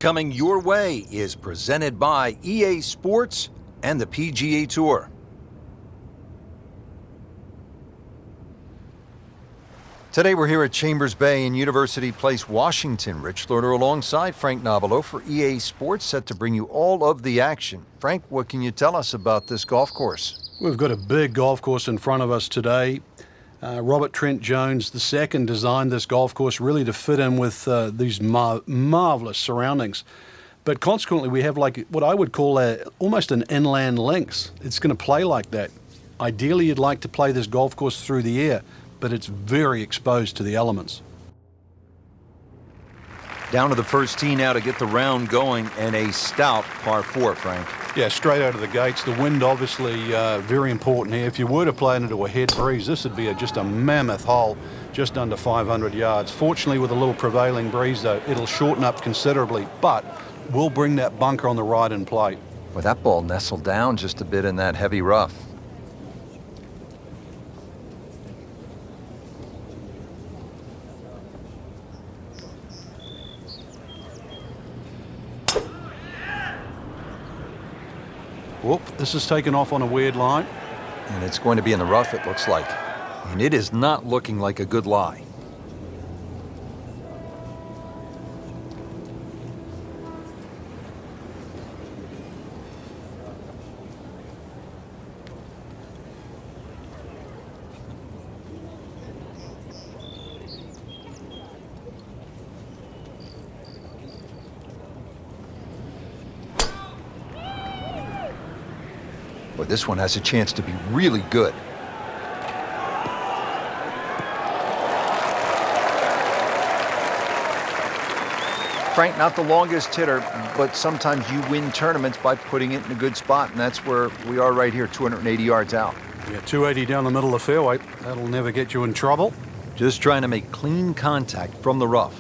coming your way is presented by EA Sports and the PGA Tour. Today we're here at Chambers Bay in University Place, Washington. Rich Lerner alongside Frank Nobilo for EA Sports, set to bring you all of the action. Frank, what can you tell us about this golf course? We've got a big golf course in front of us today. Robert Trent Jones II designed this golf course really to fit in with these marvelous surroundings. But consequently, we have like what I would call almost an inland links. It's going to play like that. Ideally, you'd like to play this golf course through the air, but it's very exposed to the elements. Down to the first tee now to get the round going, and a stout par 4, Frank. Yeah, straight out of the gates. The wind obviously very important here. If you were to play it into a head breeze, this would be just a mammoth hole, just under 500 yards. Fortunately, with a little prevailing breeze, though, it'll shorten up considerably, but will bring that bunker on the right in play. Well, that ball nestled down just a bit in that heavy rough. Whoop, this is taken off on a weird line. And it's going to be in the rough, it looks like. And it is not looking like a good lie. Boy, this one has a chance to be really good. Frank, not the longest hitter, but sometimes you win tournaments by putting it in a good spot, and that's where we are right here, 280 yards out. Yeah, 280 down the middle of the fairway. That'll never get you in trouble. Just trying to make clean contact from the rough.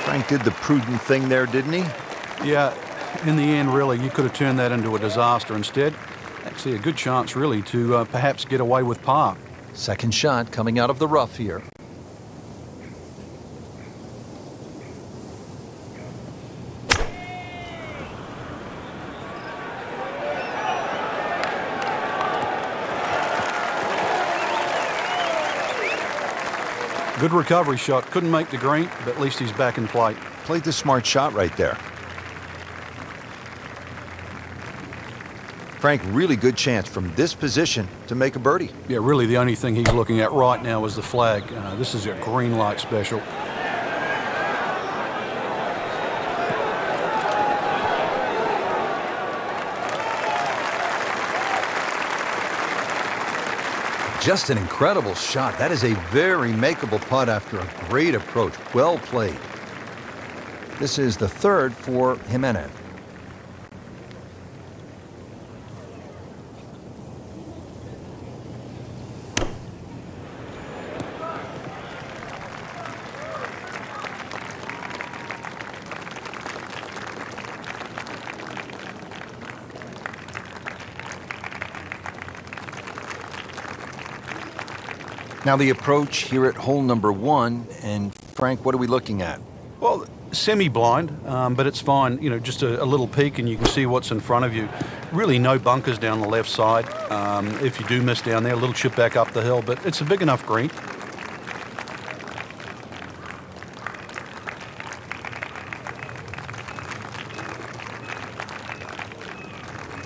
Frank did the prudent thing there, didn't he? Yeah, in the end, really, you could have turned that into a disaster. Instead, actually a good chance, really, to perhaps get away with par. Second shot coming out of the rough here. Good recovery shot. Couldn't make the green, but at least he's back in play. Played the smart shot right there. Frank, really good chance from this position to make a birdie. Yeah, really the only thing he's looking at right now is the flag. This is a green light special. Just an incredible shot. That is a very makeable putt after a great approach. Well played. This is the third for Jimenez. Now the approach here at hole number 1, and Frank, what are we looking at? Well, semi-blind, but it's fine. You know, just a little peek and you can see what's in front of you. Really no bunkers down the left side. If you do miss down there, a little chip back up the hill, but it's a big enough green.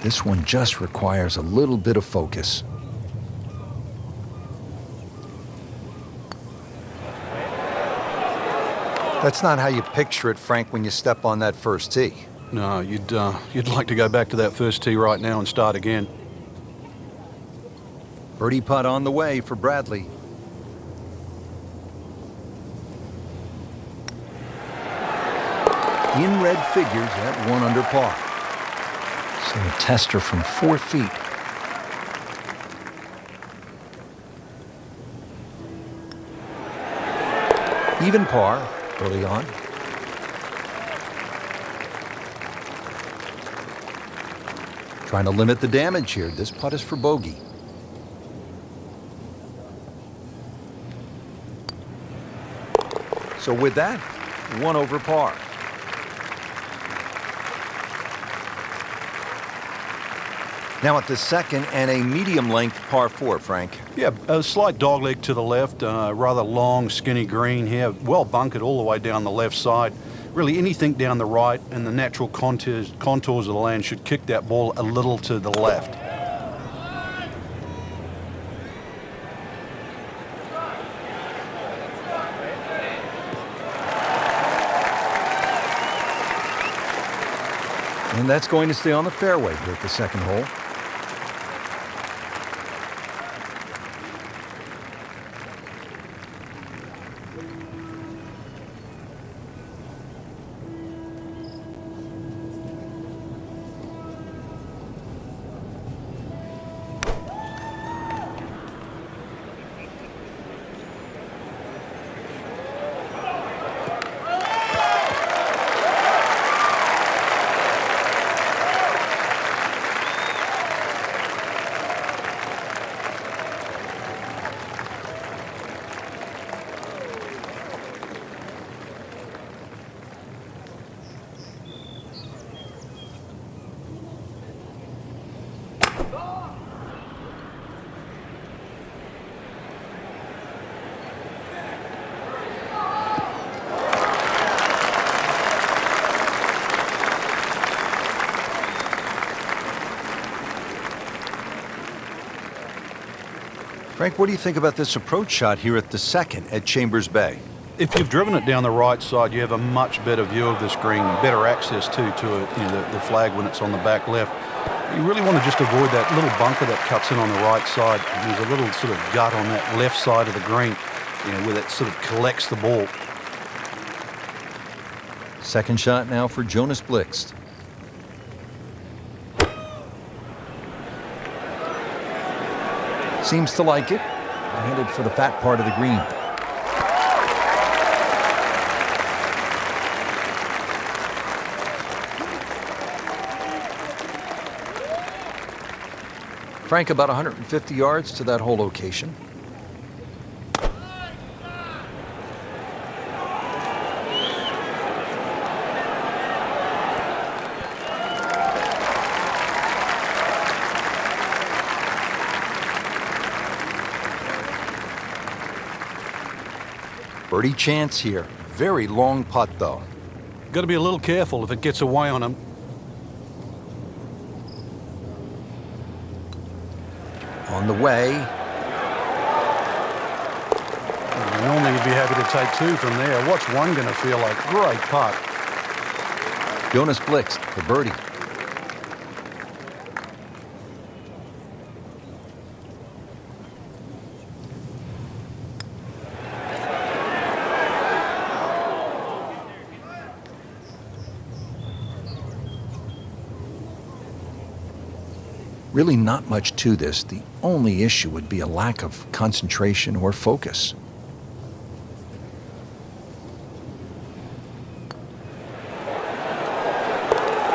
This one just requires a little bit of focus. That's not how you picture it, Frank, when you step on that first tee. No, you'd like to go back to that first tee right now and start again. Birdie putt on the way for Bradley. In red figures at 1 under par. So a tester from 4 feet. Even par. early on. Trying to limit the damage here. This putt is for bogey. So with that, 1 over par. Now at the second and a medium-length par 4, Frank. Yeah, a slight dogleg to the left, rather long, skinny green here, well bunkered all the way down the left side. Really anything down the right and the natural contours of the land should kick that ball a little to the left. And that's going to stay on the fairway here at the second hole. Frank, what do you think about this approach shot here at the second at Chambers Bay? If you've driven it down the right side, you have a much better view of this green, better access to the flag when it's on the back left. You really want to just avoid that little bunker that cuts in on the right side. There's a little sort of gut on that left side of the green, where that sort of collects the ball. Second shot now for Jonas Blixt. Seems to like it. Headed for the fat part of the green. Frank, about 150 yards to that hole location. Birdie chance here. Very long putt, though. Got to be a little careful if it gets away on him. On the way. Normally you'd be happy to take 2 from there. What's one going to feel like? Great putt. Jonas Blixt for birdie. Really not much to this. The only issue would be a lack of concentration or focus.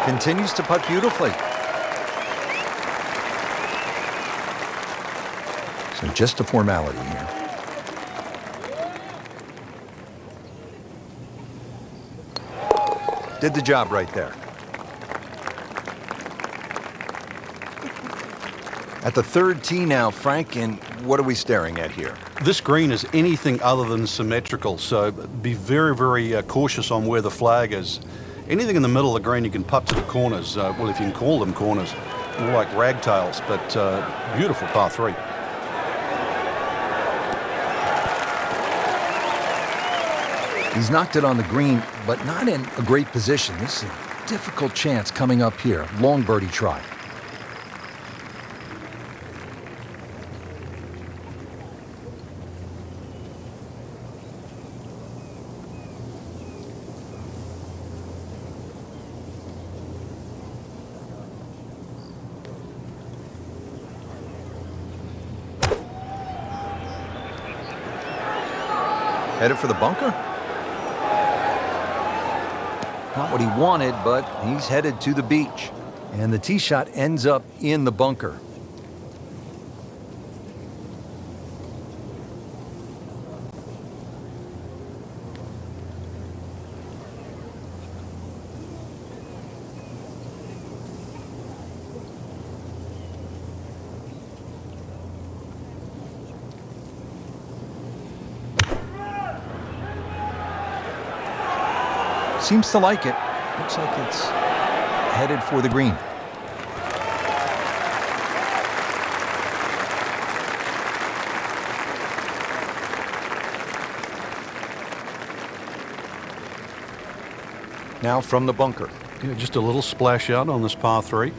Continues to putt beautifully. So just a formality here. Did the job right there. At the third tee now, Frank, and what are we staring at here? This green is anything other than symmetrical, so be very, very cautious on where the flag is. Anything in the middle of the green you can putt to the corners, well, if you can call them corners, more like ragtails, but beautiful par 3. He's knocked it on the green, but not in a great position. This is a difficult chance coming up here. Long birdie try. Headed for the bunker? Not what he wanted, but he's headed to the beach. And the tee shot ends up in the bunker. Seems to like it. Looks like it's headed for the green. Now from the bunker. Yeah, just a little splash out on this par 3.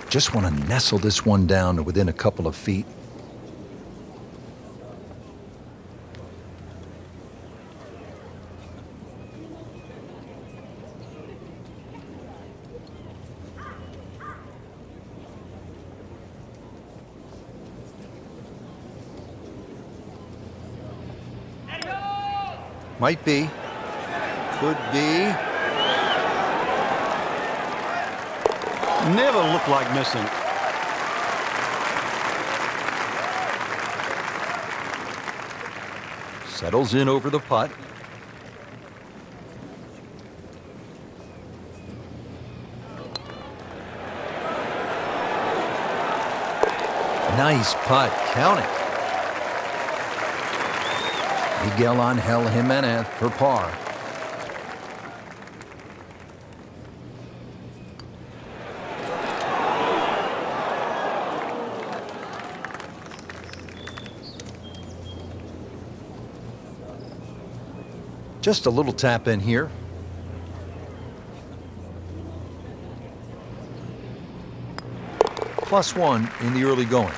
Just want to nestle this one down to within a couple of feet. Might be. Could be. Never looked like missing. Settles in over the putt. Nice putt. Count it. Miguel Angel Jimenez for par. Just a little tap in here. +1 in the early going.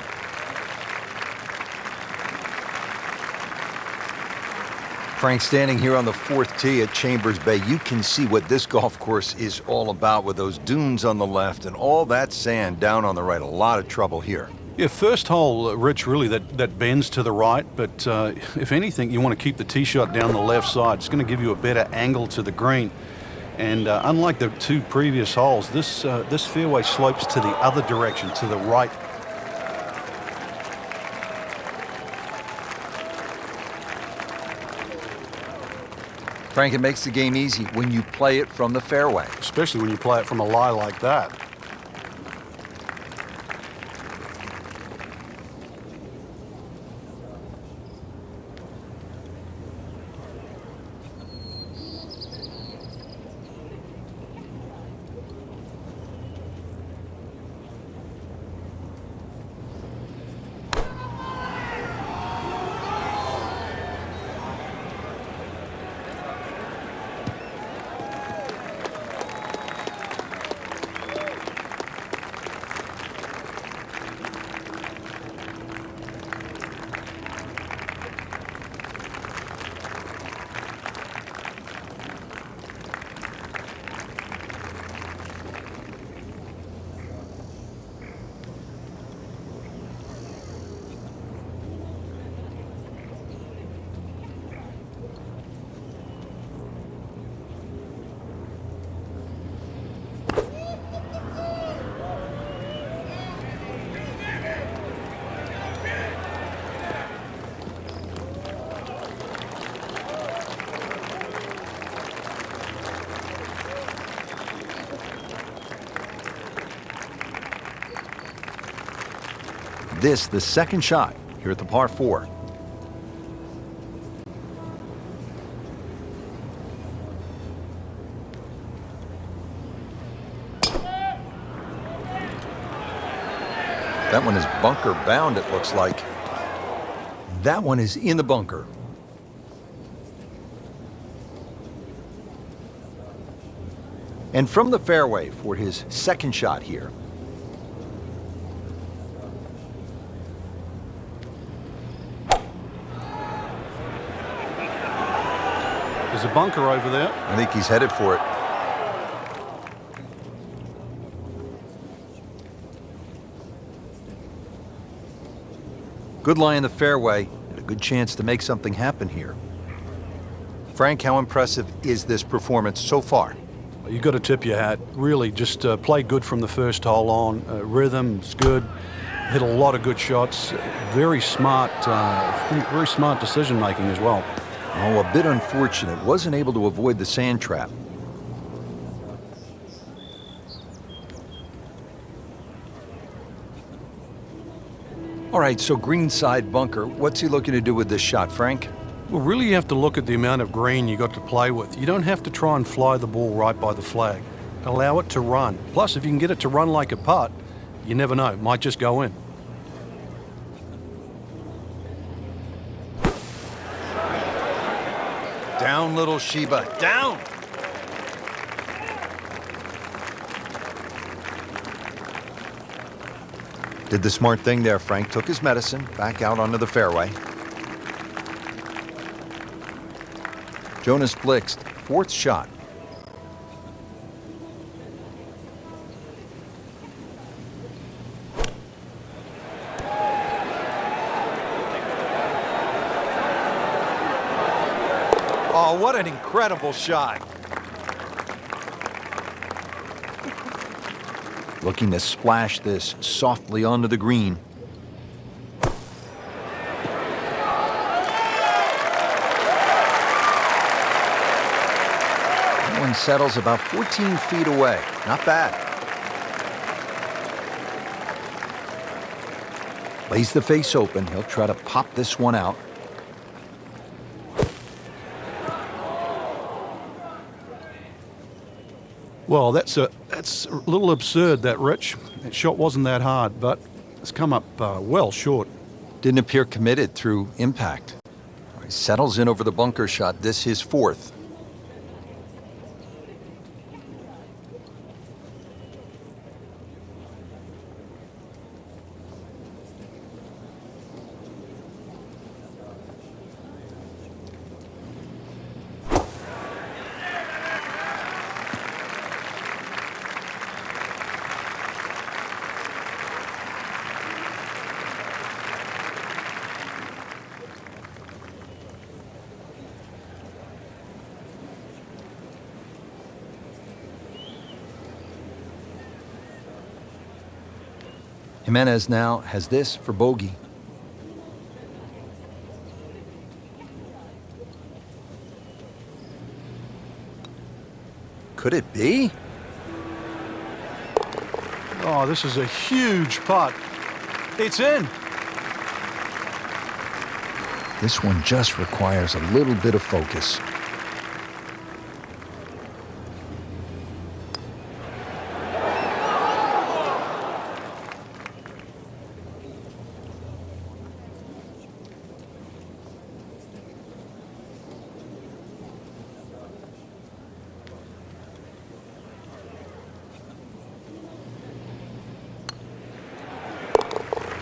Frank, standing here on the 4th tee at Chambers Bay, you can see what this golf course is all about with those dunes on the left and all that sand down on the right. A lot of trouble here. Yeah, first hole, Rich, really that bends to the right, but if anything, you want to keep the tee shot down the left side. It's going to give you a better angle to the green. And unlike the 2 previous holes, this fairway slopes to the other direction, to the right. Frank, it makes the game easy when you play it from the fairway. Especially when you play it from a lie like that. This, the second shot here at the par 4. That one is bunker bound, it looks like. That one is in the bunker. And from the fairway for his second shot here. There's a bunker over there. I think he's headed for it. Good lie in the fairway and a good chance to make something happen here. Frank, how impressive is this performance so far? You've got to tip your hat. Really, just play good from the first hole on. Rhythm's good. Hit a lot of good shots. Very smart decision making as well. Oh, a bit unfortunate. Wasn't able to avoid the sand trap. All right, so greenside bunker. What's he looking to do with this shot, Frank? Well, really you have to look at the amount of green you got to play with. You don't have to try and fly the ball right by the flag. Allow it to run. Plus, if you can get it to run like a putt, you never know. It might just go in. Down, little Sheba, down! Did the smart thing there, Frank. Took his medicine, back out onto the fairway. Jonas Blixt, fourth shot. Oh, what an incredible shot. Looking to splash this softly onto the green. That one settles about 14 feet away. Not bad. Lays the face open. He'll try to pop this one out. Well, that's a little absurd, that, Rich. That shot wasn't that hard, but it's come up well short. Didn't appear committed through impact. He settles in over the bunker shot. This his fourth. Jimenez now has this for bogey. Could it be? Oh, this is a huge putt. It's in. This one just requires a little bit of focus.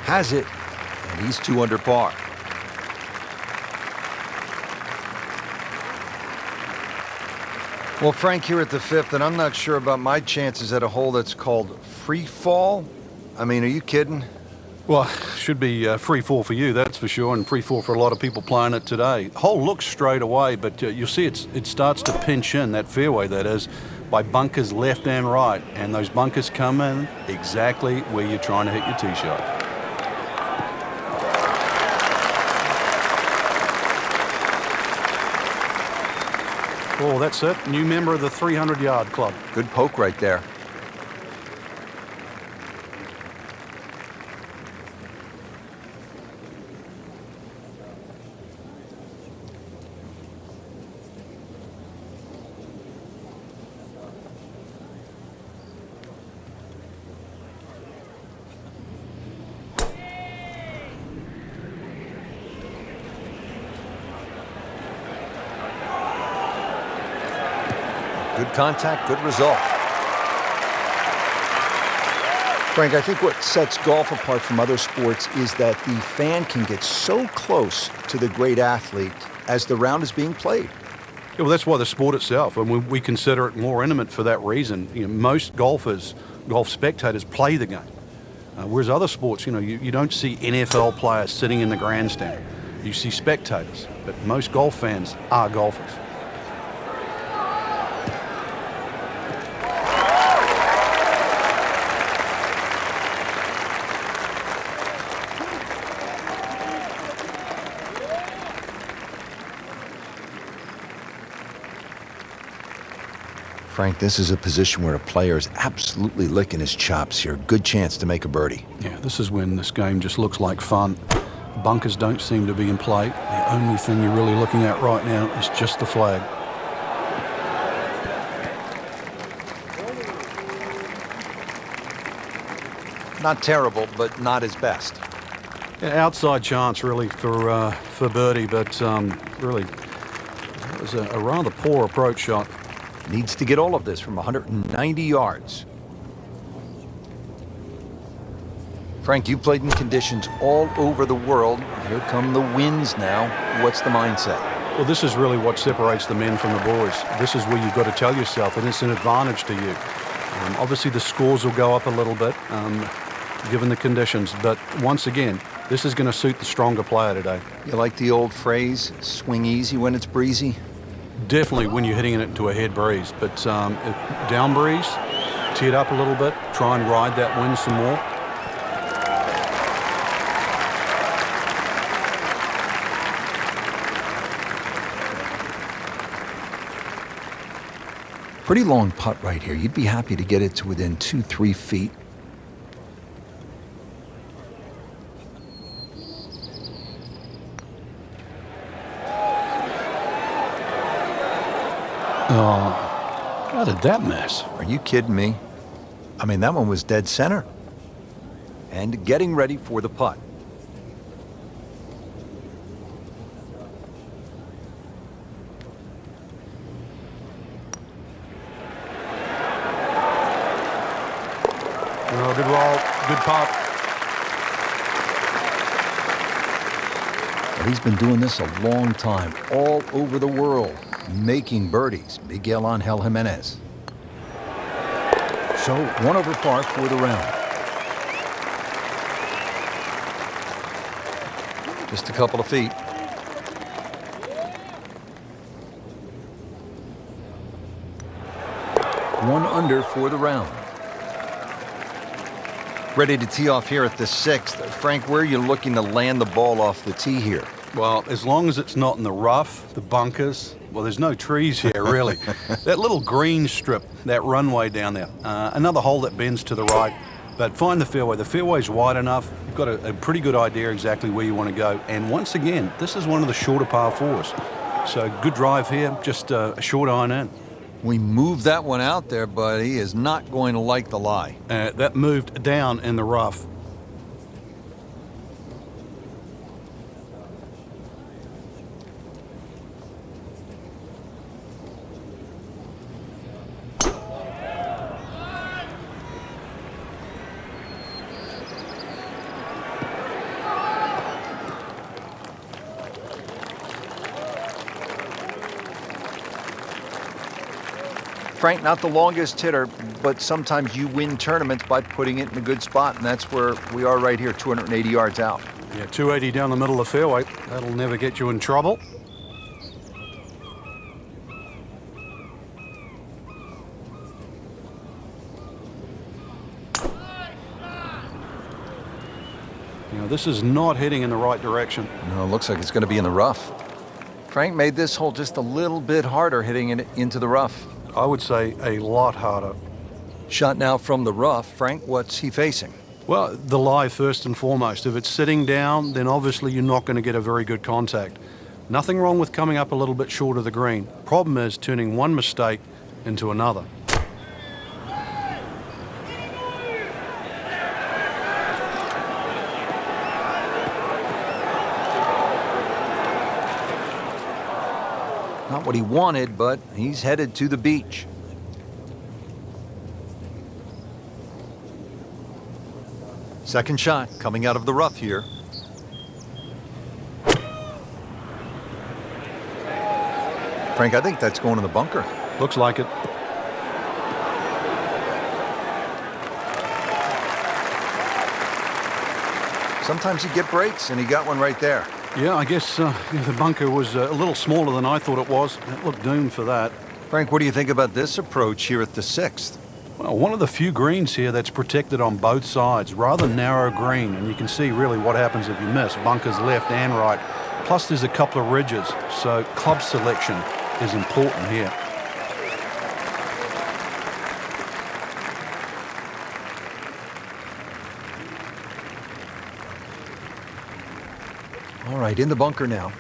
Has it, and he's 2 under par. Well, Frank, here at the fifth, and I'm not sure about my chances at a hole that's called free fall. I mean, are you kidding? Well, should be free fall for you, that's for sure, and free fall for a lot of people playing it today. Hole looks straight away, but you'll see it starts to pinch in, that fairway that is, by bunkers left and right, and those bunkers come in exactly where you're trying to hit your tee shot. Oh, that's it. New member of the 300-yard club. Good poke right there. Good contact, good result. Frank, I think what sets golf apart from other sports is that the fan can get so close to the great athlete as the round is being played. Yeah, well, that's why the sport itself, and we consider it more intimate for that reason. You know, most golf spectators play the game. Whereas other sports, you don't see NFL players sitting in the grandstand. You see spectators, but most golf fans are golfers. Frank, this is a position where a player is absolutely licking his chops here. Good chance to make a birdie. Yeah, this is when this game just looks like fun. Bunkers don't seem to be in play. The only thing you're really looking at right now is just the flag. Not terrible, but not his best. Yeah, outside chance really for birdie, but really it was a rather poor approach shot. Needs to get all of this from 190 yards. Frank, you played in conditions all over the world. Here come the winds now. What's the mindset? Well, this is really what separates the men from the boys. This is where you've got to tell yourself, and it's an advantage to you. Obviously, the scores will go up a little bit, given the conditions. But once again, this is going to suit the stronger player today. You like the old phrase, swing easy when it's breezy? Definitely when you're hitting it into a head breeze. But down breeze, tee it up a little bit, try and ride that wind some more. Pretty long putt right here. You'd be happy to get it to within 2-3 feet. Oh, how did that miss? Are you kidding me? I mean, that one was dead center. And getting ready for the putt. Oh, good roll, good putt. But he's been doing this a long time, all over the world, making birdies. Miguel Angel Jimenez. So 1 over par for the round. Just a couple of feet. One under for the round. Ready to tee off here at the 6th. Frank, where are you looking to land the ball off the tee here? Well, as long as it's not in the rough, the bunkers, well, there's no trees here, really. That little green strip, that runway down there, another hole that bends to the right, but find the fairway. The fairway's wide enough. You've got a pretty good idea exactly where you want to go. And once again, this is one of the shorter par 4s. So good drive here, just a short iron in. We moved that one out there, but he is not going to like the lie. That moved down in the rough. Frank, not the longest hitter, but sometimes you win tournaments by putting it in a good spot, and that's where we are right here, 280 yards out. Yeah, 280 down the middle of the fairway. That'll never get you in trouble. This is not heading in the right direction. No, it looks like it's going to be in the rough. Frank made this hole just a little bit harder hitting it into the rough. I would say a lot harder. Shot now from the rough. Frank, what's he facing? Well, the lie first and foremost. If it's sitting down, then obviously you're not going to get a very good contact. Nothing wrong with coming up a little bit short of the green. Problem is turning one mistake into another. Not what he wanted, but he's headed to the beach. Second shot coming out of the rough here. Frank, I think that's going in the bunker. Looks like it. Sometimes you get breaks, and he got one right there. Yeah, I guess the bunker was a little smaller than I thought it was. It looked doomed for that. Frank, what do you think about this approach here at the 6th? Well, one of the few greens here that's protected on both sides. Rather narrow green, and you can see really what happens if you miss. Bunkers left and right. Plus there's a couple of ridges, so club selection is important here. All right, in the bunker now.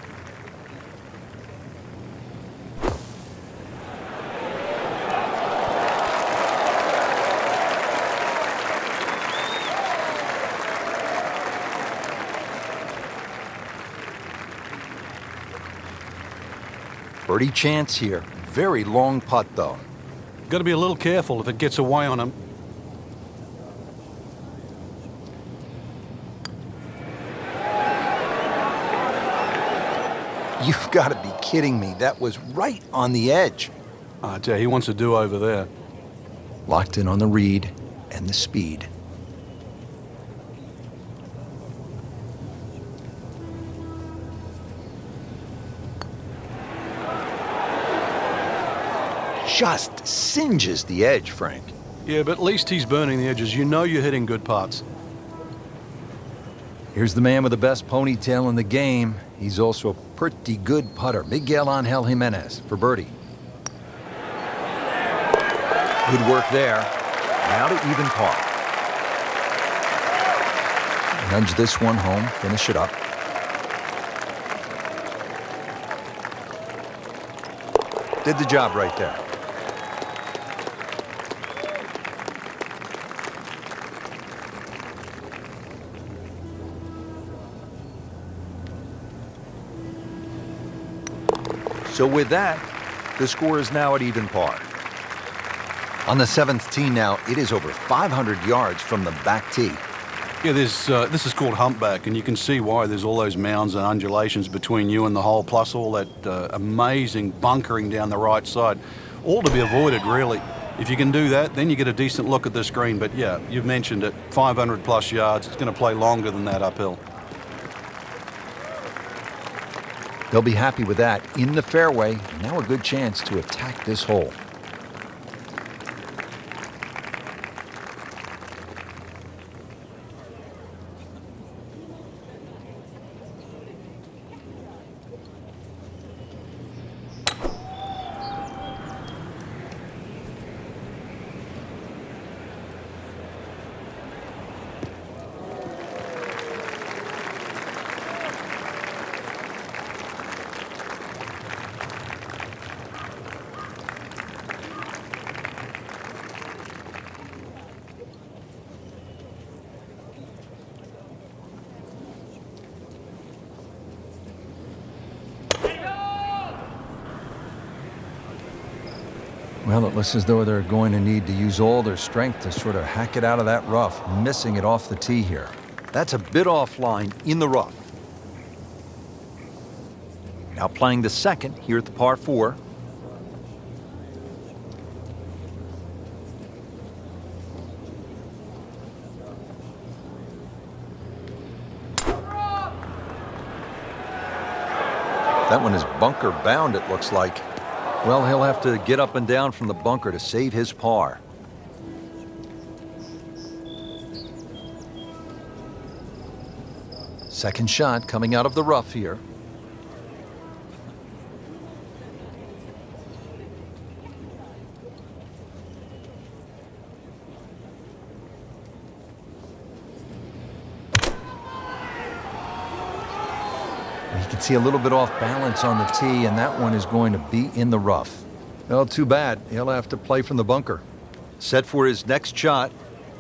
Birdie chance here. Very long putt, though. Got to be a little careful if it gets away on him. You've got to be kidding me. That was right on the edge. I tell you, he wants to do over there. Locked in on the read and the speed. Just singes the edge, Frank. Yeah, but at least he's burning the edges. You know you're hitting good putts. Here's the man with the best ponytail in the game. He's also a pretty good putter. Miguel Angel Jimenez for birdie. Good work there. Now to even par. Nudge this one home, finish it up. Did the job right there. So with that, the score is now at even par. On the 7th tee now, it is over 500 yards from the back tee. Yeah, this is called humpback, and you can see why there's all those mounds and undulations between you and the hole, plus all that amazing bunkering down the right side. All to be avoided, really. If you can do that, then you get a decent look at this green. But yeah, you've mentioned it, 500 plus yards. It's going to play longer than that uphill. They'll be happy with that. In the fairway, now a good chance to attack this hole. Well, it looks as though they're going to need to use all their strength to sort of hack it out of that rough, missing it off the tee here. That's a bit offline in the rough. Now playing the second here at the par 4. That one is bunker bound, it looks like. Well, he'll have to get up and down from the bunker to save his par. Second shot coming out of the rough here. You can see a little bit off balance on the tee, and that one is going to be in the rough. Well, too bad. He'll have to play from the bunker. Set for his next shot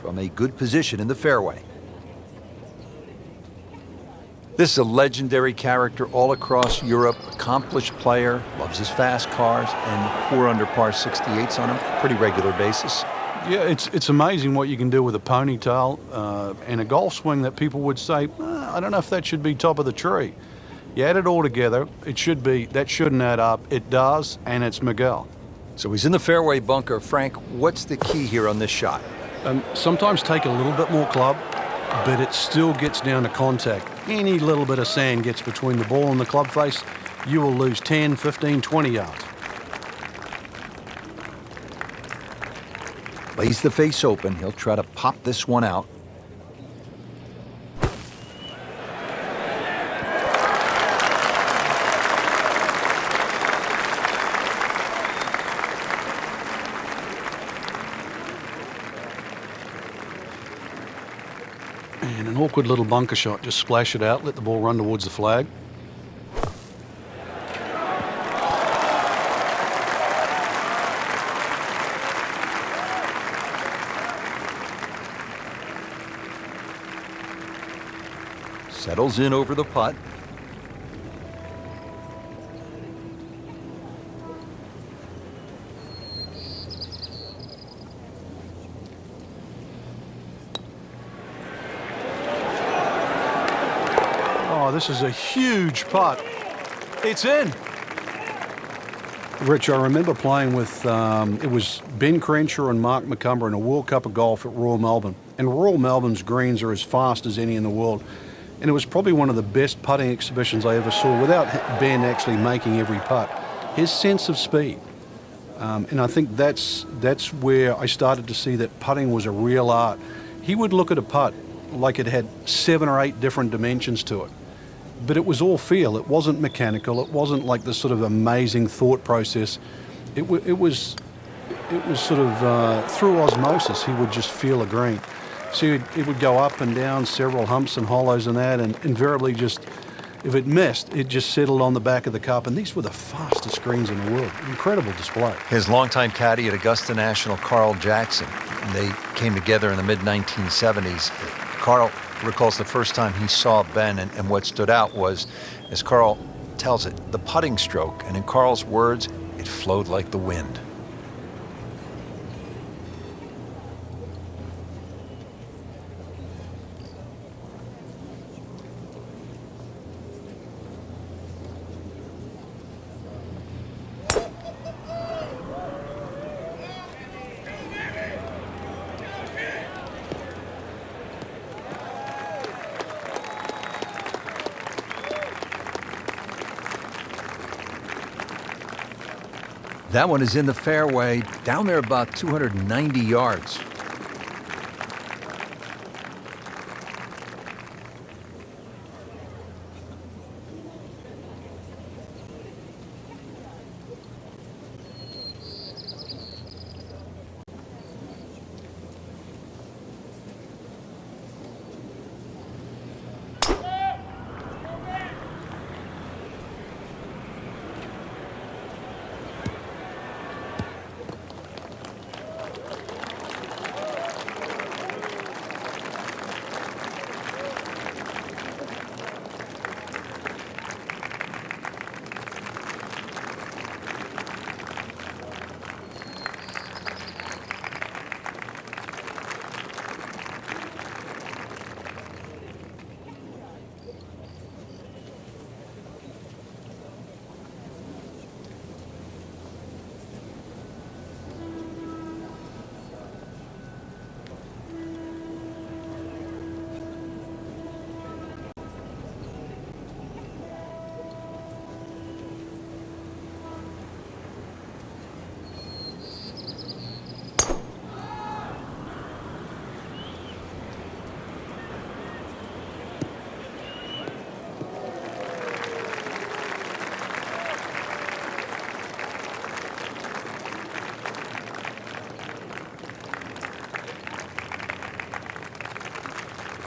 from a good position in the fairway. This is a legendary character all across Europe, accomplished player, loves his fast cars, and 4 under par 68s on a pretty regular basis. Yeah, it's amazing what you can do with a ponytail and a golf swing that people would say, I don't know if that should be top of the tree. You add it all together, that shouldn't add up. It does, and it's Miguel. So he's in the fairway bunker. Frank, what's the key here on this shot? Sometimes take a little bit more club, but it still gets down to contact. Any little bit of sand gets between the ball and the club face, you will lose 10, 15, 20 yards. Lays the face open. He'll try to pop this one out. And an awkward little bunker shot. Just splash it out, let the ball run towards the flag. Settles in over the putt. Oh, this is a huge putt. It's in. Rich, I remember playing with, it was Ben Crenshaw and Mark McCumber in a World Cup of Golf at Royal Melbourne. And Royal Melbourne's greens are as fast as any in the world. And it was probably one of the best putting exhibitions I ever saw without Ben actually making every putt. His sense of speed. And I think that's where I started to see that putting was a real art. He would look at a putt like it had 7 or 8 different dimensions to it. But it was all feel. It wasn't mechanical. It wasn't like this sort of amazing thought process. It was sort of through osmosis. He would just feel a green. So it would go up and down, several humps and hollows and that, and invariably just, if it missed, it just settled on the back of the cup. And these were the fastest greens in the world. Incredible display. His longtime caddy at Augusta National, Carl Jackson, they came together in the mid-1970s. Carl recalls the first time he saw Ben, and what stood out was, as Carl tells it, the putting stroke. And in Carl's words, it flowed like the wind. That one is in the fairway, down there about 290 yards.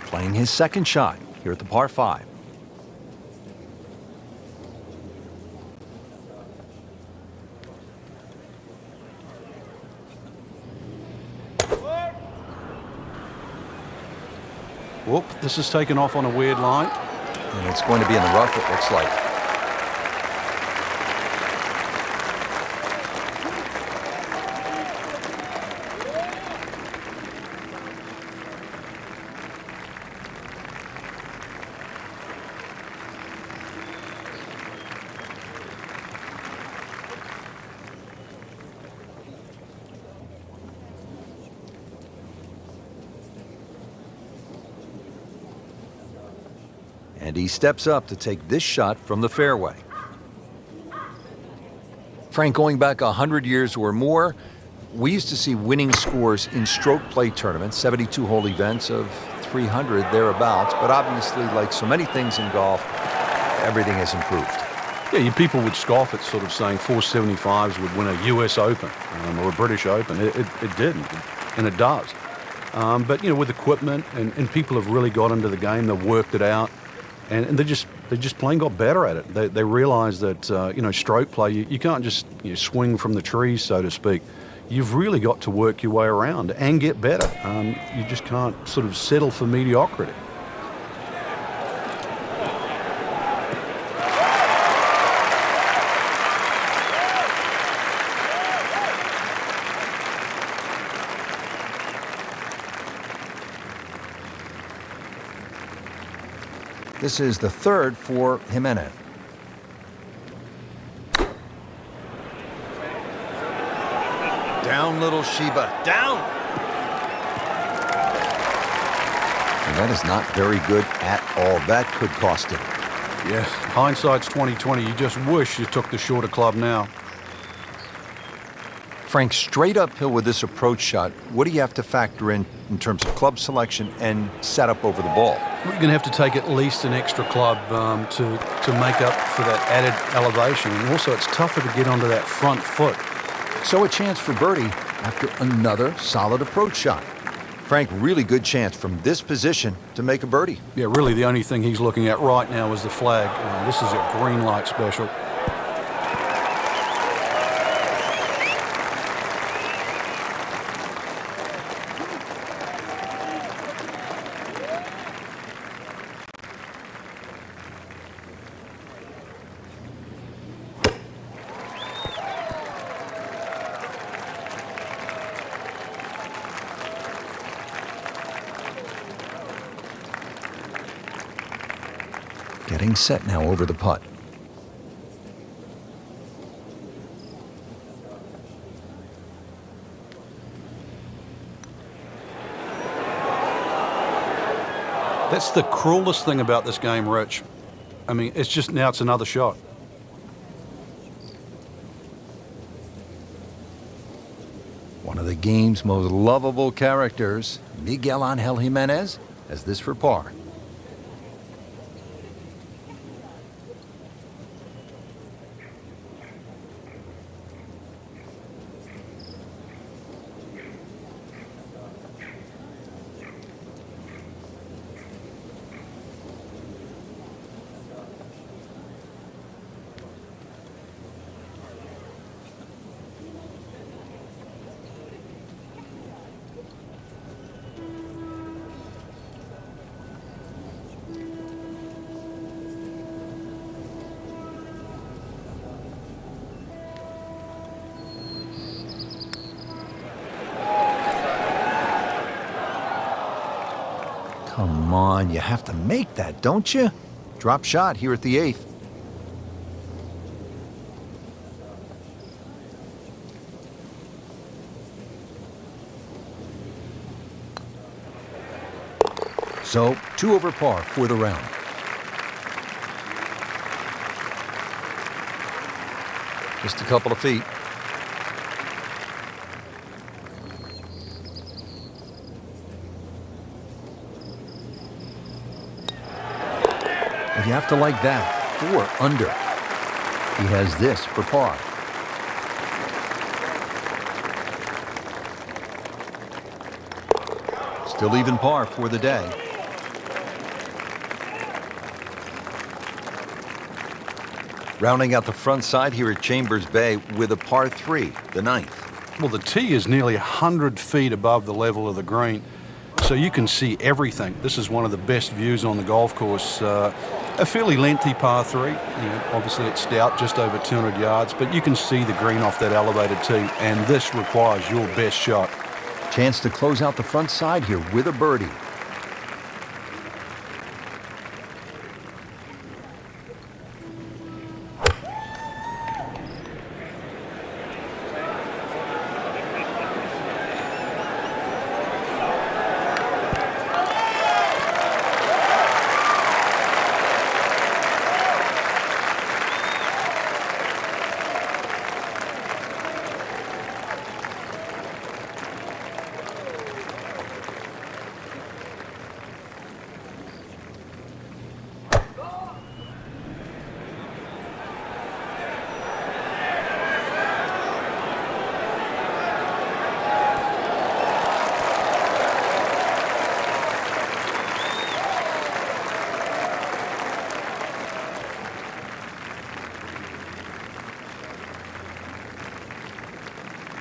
Playing his second shot here at the par 5. Whoop, this is taken off on a weird line. And it's going to be in the rough, it looks like. And he steps up to take this shot from the fairway. Frank, going back 100 years or more, we used to see winning scores in stroke play tournaments, 72-hole events of 300 thereabouts. But obviously, like so many things in golf, everything has improved. Yeah, people would scoff at sort of saying 475s would win a US Open or a British Open. It didn't, and it does. But, with equipment and people have really got into the game, they've worked it out, and they just plain got better at it. They realize that, stroke play, you can't just swing from the trees, so to speak. You've really got to work your way around and get better. You just can't sort of settle for mediocrity. This is the third for Jimenez. Down, little Sheba, down! And that is not very good at all. That could cost him. Yes, hindsight's 20/20. You just wish you took the shorter club now. Frank, straight uphill with this approach shot, what do you have to factor in terms of club selection and setup over the ball? You're going to have to take at least an extra club to make up for that added elevation. And also, it's tougher to get onto that front foot. So a chance for birdie after another solid approach shot. Frank, really good chance from this position to make a birdie. Yeah, really the only thing he's looking at right now is the flag. This is a green light special. Getting set now over the putt. That's the cruelest thing about this game, Rich. I mean, it's another shot. One of the game's most lovable characters, Miguel Angel Jimenez, has this for par. Come on, you have to make that, don't you? Drop shot here at the 8th. So, 2 over par for the round. Just a couple of feet. You have to like that. 4 under. He has this for par. Still even par for the day. Rounding out the front side here at Chambers Bay with a par 3, the 9th. Well, the tee is nearly 100 feet above the level of the green, so you can see everything. This is one of the best views on the golf course. A fairly lengthy par 3. Obviously it's stout, just over 200 yards, but you can see the green off that elevated tee, and this requires your best shot. Chance to close out the front side here with a birdie.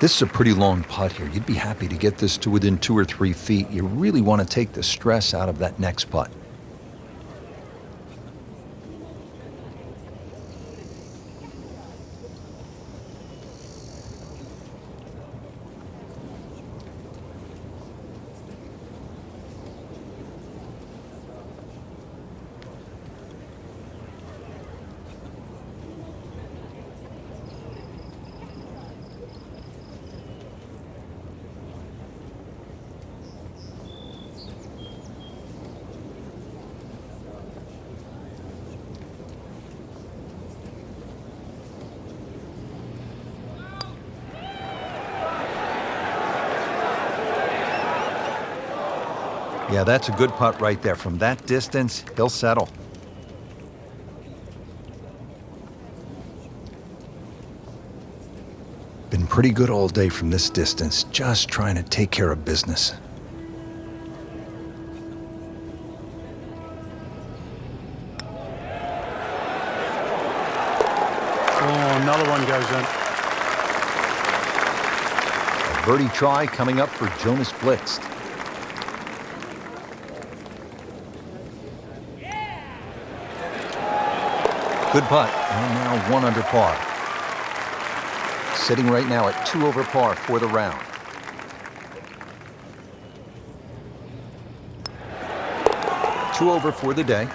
This is a pretty long putt here. You'd be happy to get this to within 2 or 3 feet. You really want to take the stress out of that next putt. Yeah, that's a good putt right there. From that distance, he'll settle. Been pretty good all day from this distance, just trying to take care of business. Oh, another one goes in. A birdie try coming up for Jonas Blixt. Good putt, and now 1 under par. Sitting right now at 2 over par for the round. Two over for the day.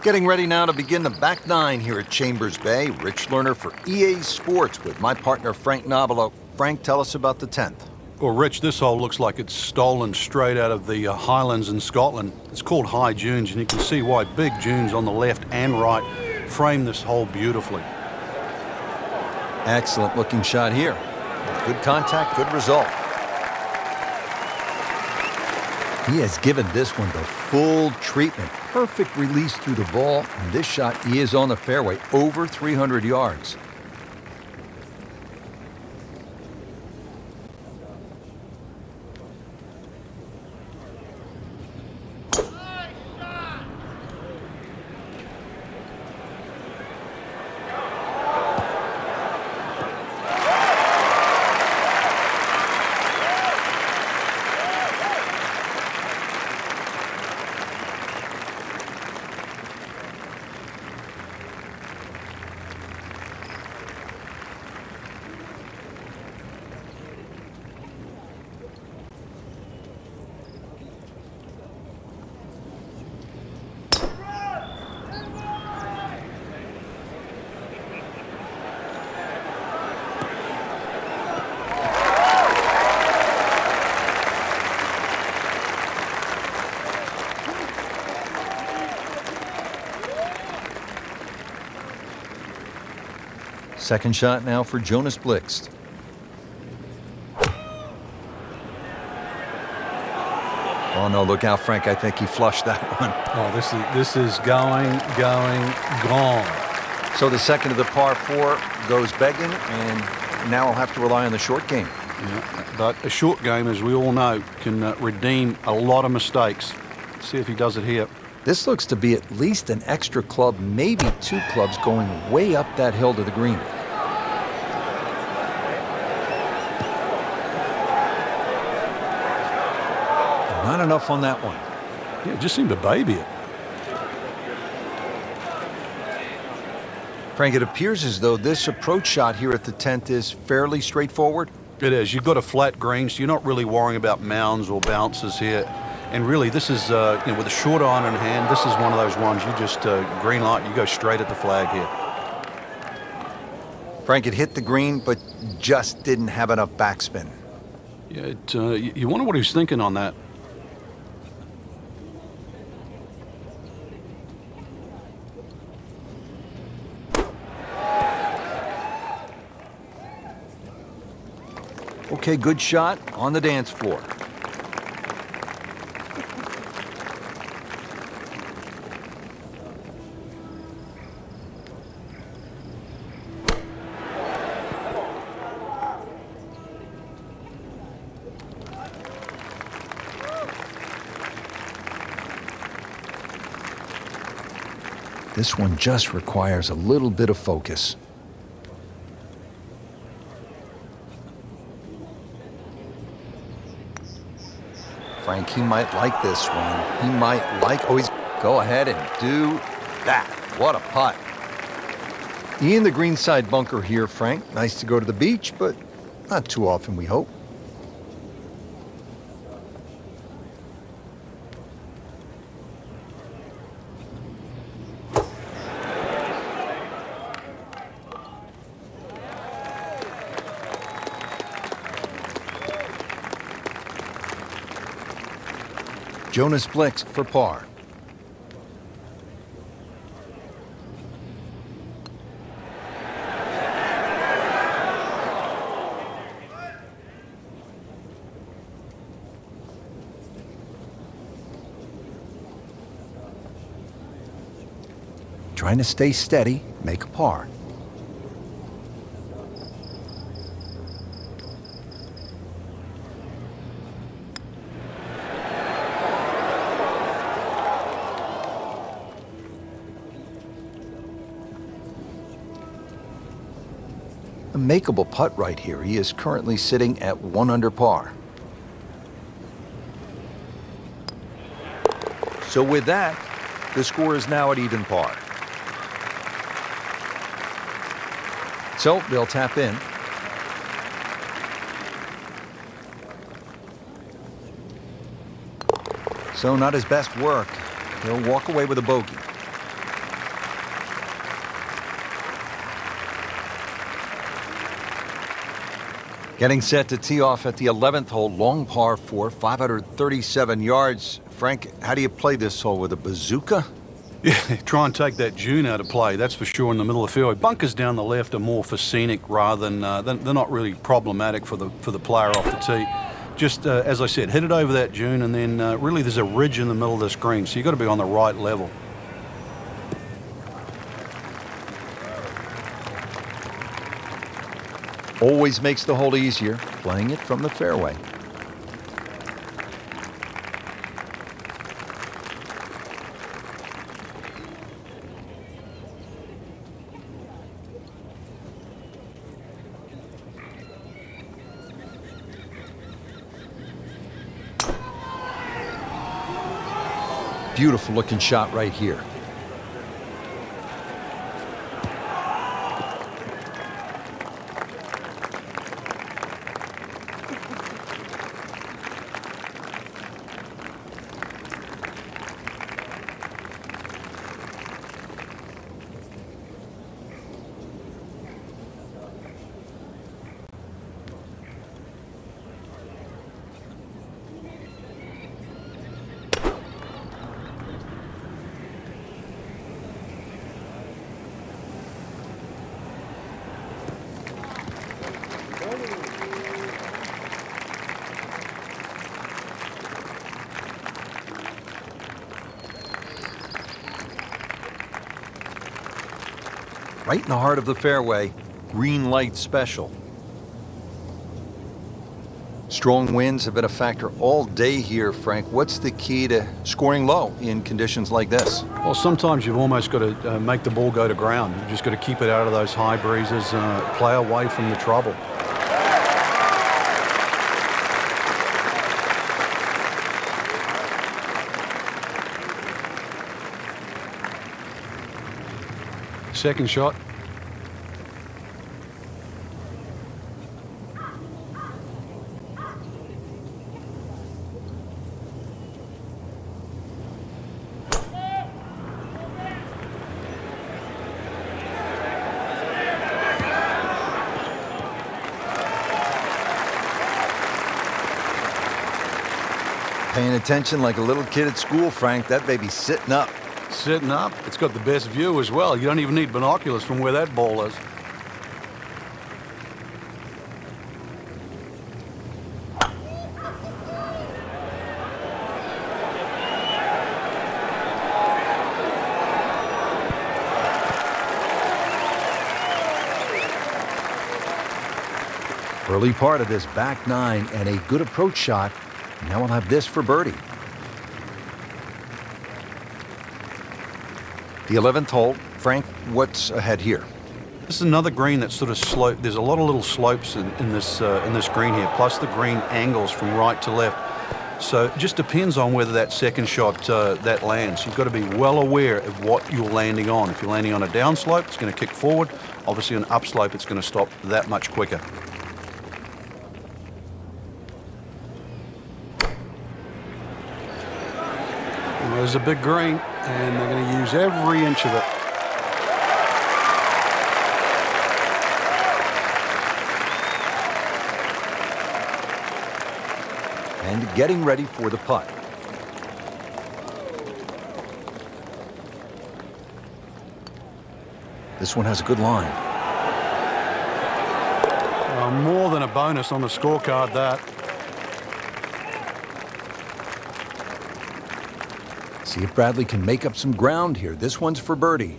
Getting ready now to begin the back nine here at Chambers Bay. Rich Lerner for EA Sports with my partner Frank Nobilo. Frank, tell us about the 10th. Well, Rich, this hole looks like it's stolen straight out of the Highlands in Scotland. It's called High Dunes, and you can see why big dunes on the left and right frame this hole beautifully. Excellent looking shot here. Good contact, good result. He has given this one the full treatment. Perfect release through the ball, and this shot, he is on the fairway, over 300 yards. Second shot now for Jonas Blixt. Oh no, look out, Frank. I think he flushed that one. Oh, this is going, gone. So the second of the par 4 goes begging, and now I'll have to rely on the short game. Yeah, but a short game, as we all know, can redeem a lot of mistakes. Let's see if he does it here. This looks to be at least an extra club, maybe 2 clubs going way up that hill to the green. Not enough on that one. Yeah, it just seemed to baby it. Frank, it appears as though this approach shot here at the 10th is fairly straightforward. It is. You've got a flat green, so you're not really worrying about mounds or bounces here. And really, this is, with a short iron in hand, this is one of those ones you just, green light, you go straight at the flag here. Frank, it hit the green, but just didn't have enough backspin. Yeah, you wonder what he was thinking on that. Okay, good shot on the dance floor. This one just requires a little bit of focus. Frank, he might like this one. He might like... Oh, he's... Go ahead and do that. What a putt. In the greenside bunker here, Frank. Nice to go to the beach, but not too often, we hope. Jonas Blixt for par. Trying to stay steady, make a par. A makeable putt right here. He is currently sitting at 1 under par. So with that, the score is now at even par. So they'll tap in. So not his best work. He'll walk away with a bogey. Getting set to tee off at the 11th hole, long par 4, 537 yards. Frank, how do you play this hole, with a bazooka? Yeah, try and take that dune out of play, that's for sure, in the middle of the fairway. Bunkers down the left are more for scenic rather than, they're not really problematic for the player off the tee. Just, as I said, hit it over that dune, and then really there's a ridge in the middle of this green, so you've got to be on the right level. Always makes the hole easier, playing it from the fairway. Beautiful looking shot right here. Right in the heart of the fairway, green light special. Strong winds have been a factor all day here, Frank. What's the key to scoring low in conditions like this? Well, sometimes you've almost got to make the ball go to ground. You've just got to keep it out of those high breezes, play away from the trouble. Second shot. Paying attention like a little kid at school, Frank. That baby's sitting up. Sitting up. It's got the best view as well. You don't even need binoculars from where that ball is. Early part of this back nine and a good approach shot. Now we'll have this for birdie. The 11th hole. Frank, what's ahead here? This is another green that's sort of sloped. There's a lot of little slopes in this green here, plus the green angles from right to left. So it just depends on whether that second shot that lands. You've got to be well aware of what you're landing on. If you're landing on a downslope, it's going to kick forward. Obviously, an upslope, it's going to stop that much quicker. And there's a big green, and they're going to use every inch of it. And getting ready for the putt. This one has a good line. More than a bonus on the scorecard, that. See if Bradley can make up some ground here. This one's for birdie.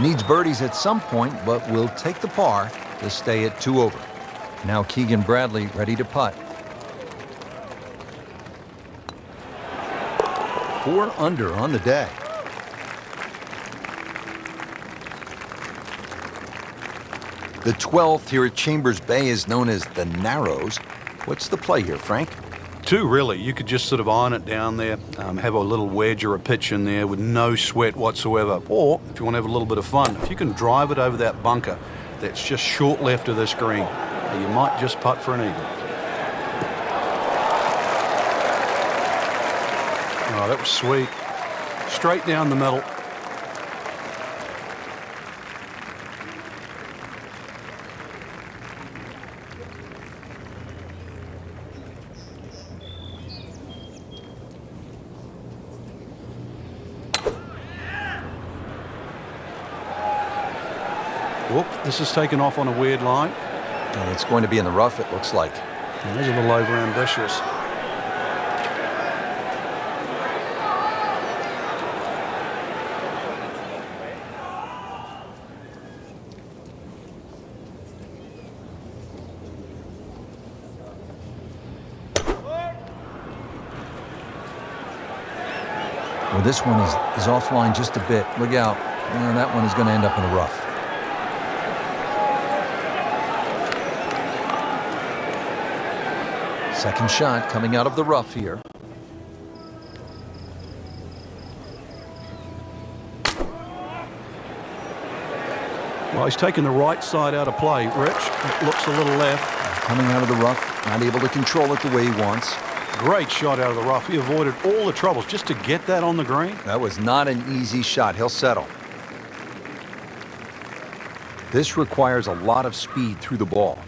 Needs birdies at some point, but will take the par to stay at 2 over. Now Keegan Bradley ready to putt. 4 under on the day. The 12th here at Chambers Bay is known as the Narrows. What's the play here, Frank? 2, really. You could just sort of iron it down there, have a little wedge or a pitch in there with no sweat whatsoever. Or, if you want to have a little bit of fun, if you can drive it over that bunker that's just short left of this green, you might just putt for an eagle. Oh, that was sweet. Straight down the middle. Whoop, this is taken off on a weird line. And it's going to be in the rough, it looks like. And it's a little over-ambitious. Well, this one is offline just a bit. Look out. And that one is going to end up in the rough. Second shot coming out of the rough here. Well, he's taking the right side out of play. Rich, it looks a little left. Coming out of the rough, not able to control it the way he wants. Great shot out of the rough. He avoided all the troubles just to get that on the green. That was not an easy shot. He'll settle. This requires a lot of speed through the ball.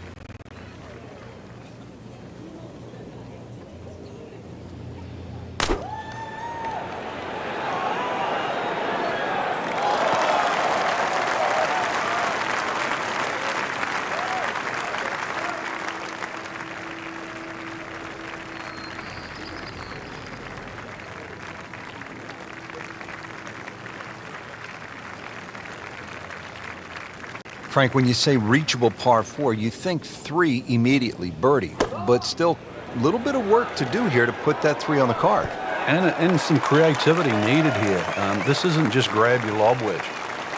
Frank, when you say reachable par 4, you think 3 immediately, birdie, but still a little bit of work to do here to put that 3 on the card. And some creativity needed here. This isn't just grab your lob wedge.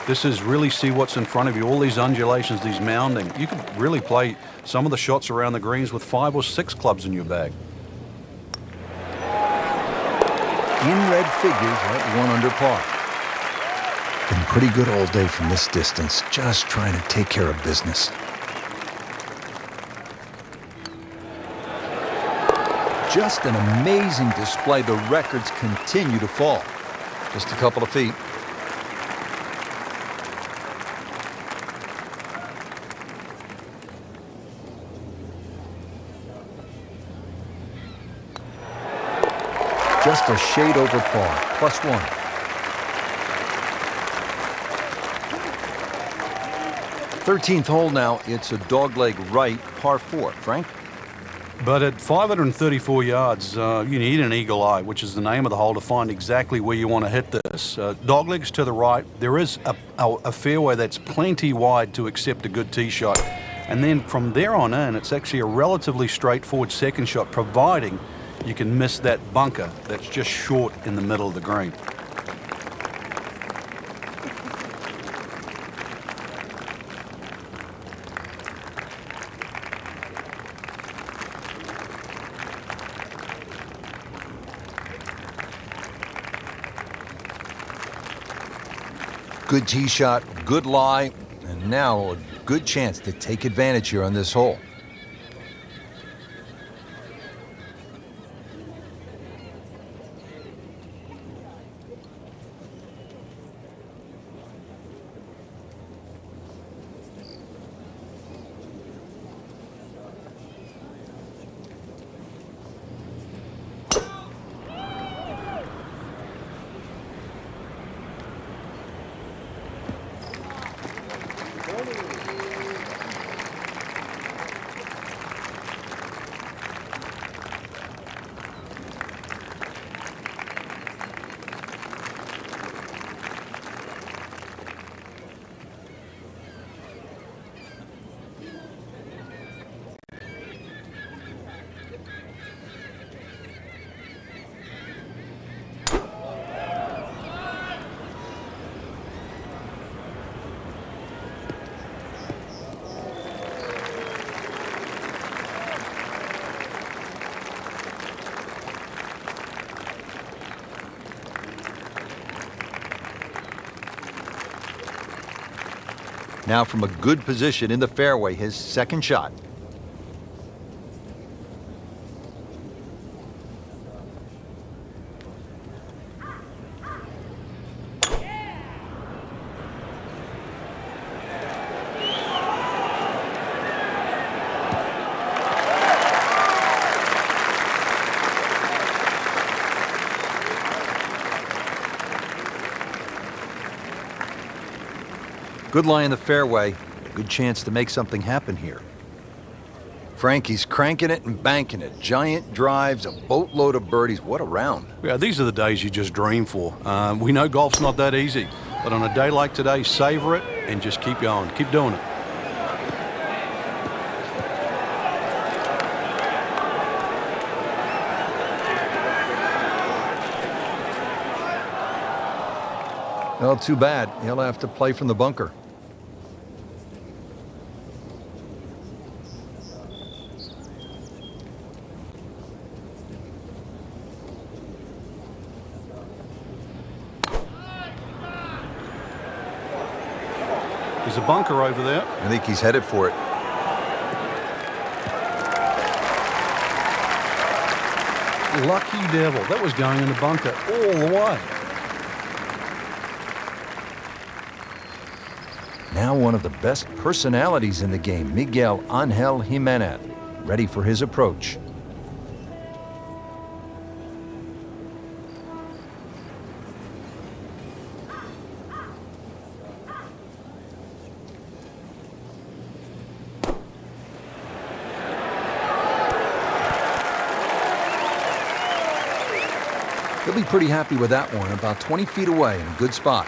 This is really see what's in front of you, all these undulations, these mounding. You could really play some of the shots around the greens with 5 or 6 clubs in your bag. In red figures at 1 under par. Been pretty good all day from this distance, just trying to take care of business. Just an amazing display. The records continue to fall. Just a couple of feet. Just a shade over par, +1. 13th hole now, it's a dogleg right, par 4. Frank? But at 534 yards, you need an eagle eye, which is the name of the hole, to find exactly where you want to hit this. Doglegs to the right. There is a fairway that's plenty wide to accept a good tee shot. And then from there on in, it's actually a relatively straightforward second shot, providing you can miss that bunker that's just short in the middle of the green. Good tee shot, good lie, and now a good chance to take advantage here on this hole. Now from a good position in the fairway, his second shot. Good lie in the fairway. Good chance to make something happen here. Frankie's cranking it and banking it. Giant drives, a boatload of birdies. What a round. Yeah, these are the days you just dream for. We know golf's not that easy, but on a day like today, savor it and just keep going. Keep doing it. Well, too bad. He'll have to play from the bunker. There's a bunker over there. I think he's headed for it. Lucky devil. That was going in the bunker all the way. Now one of the best personalities in the game, Miguel Angel Jimenez, ready for his approach. He'll be pretty happy with that one, about 20 feet away in a good spot.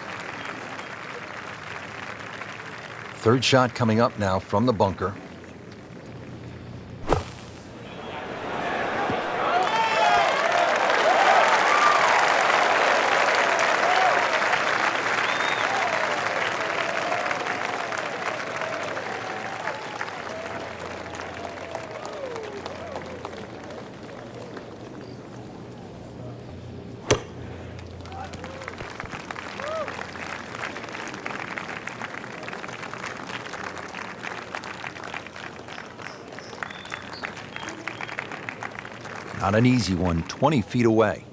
Third shot coming up now from the bunker. Not an easy one, 20 feet away.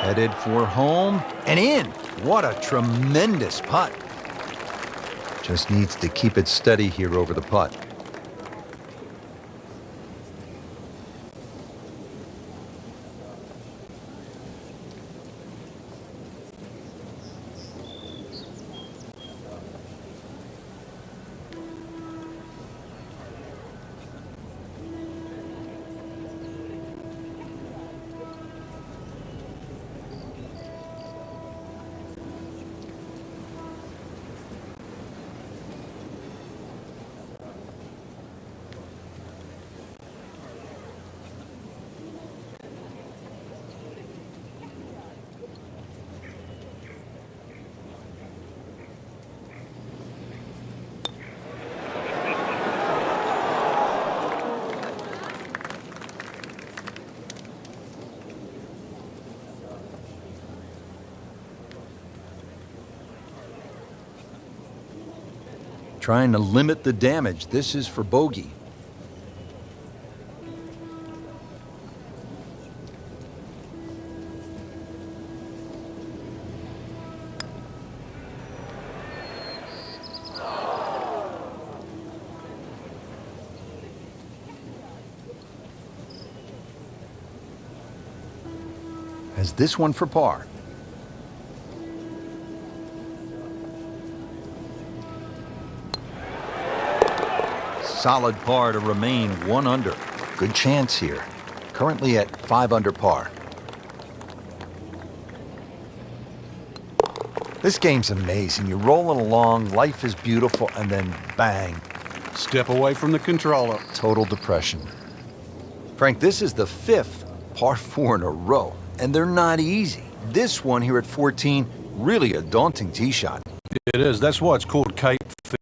Headed for home and in. What a tremendous putt. Just needs to keep it steady here over the putt. Trying to limit the damage. This is for bogey. Has this one for par. Solid par to remain 1 under. Good chance here. Currently at 5 under par. This game's amazing. You're rolling along, life is beautiful, and then bang. Step away from the controller. Total depression. Frank, this is the 5th par 4 in a row, and they're not easy. This one here at 14, really a daunting tee shot. It is. That's why it's called Cape Fair.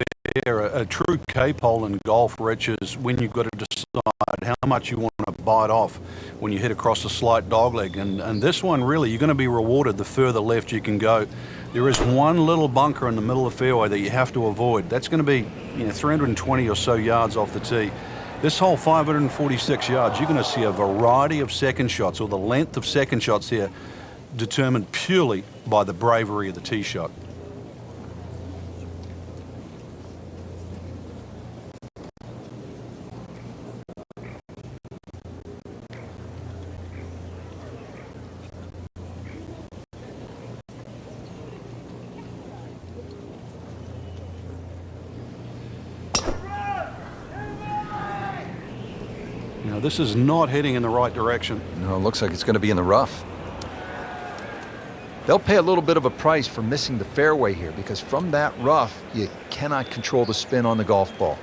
A true Cape hole in golf, Rich, is when you've got to decide how much you want to bite off when you hit across a slight dogleg. And this one, really, you're going to be rewarded the further left you can go. There is one little bunker in the middle of the fairway that you have to avoid. That's going to be 320 or so yards off the tee. This hole, 546 yards, you're going to see a variety of second shots, or the length of second shots here, determined purely by the bravery of the tee shot. Now, this is not heading in the right direction. No, it looks like it's going to be in the rough. They'll pay a little bit of a price for missing the fairway here, because from that rough, you cannot control the spin on the golf ball.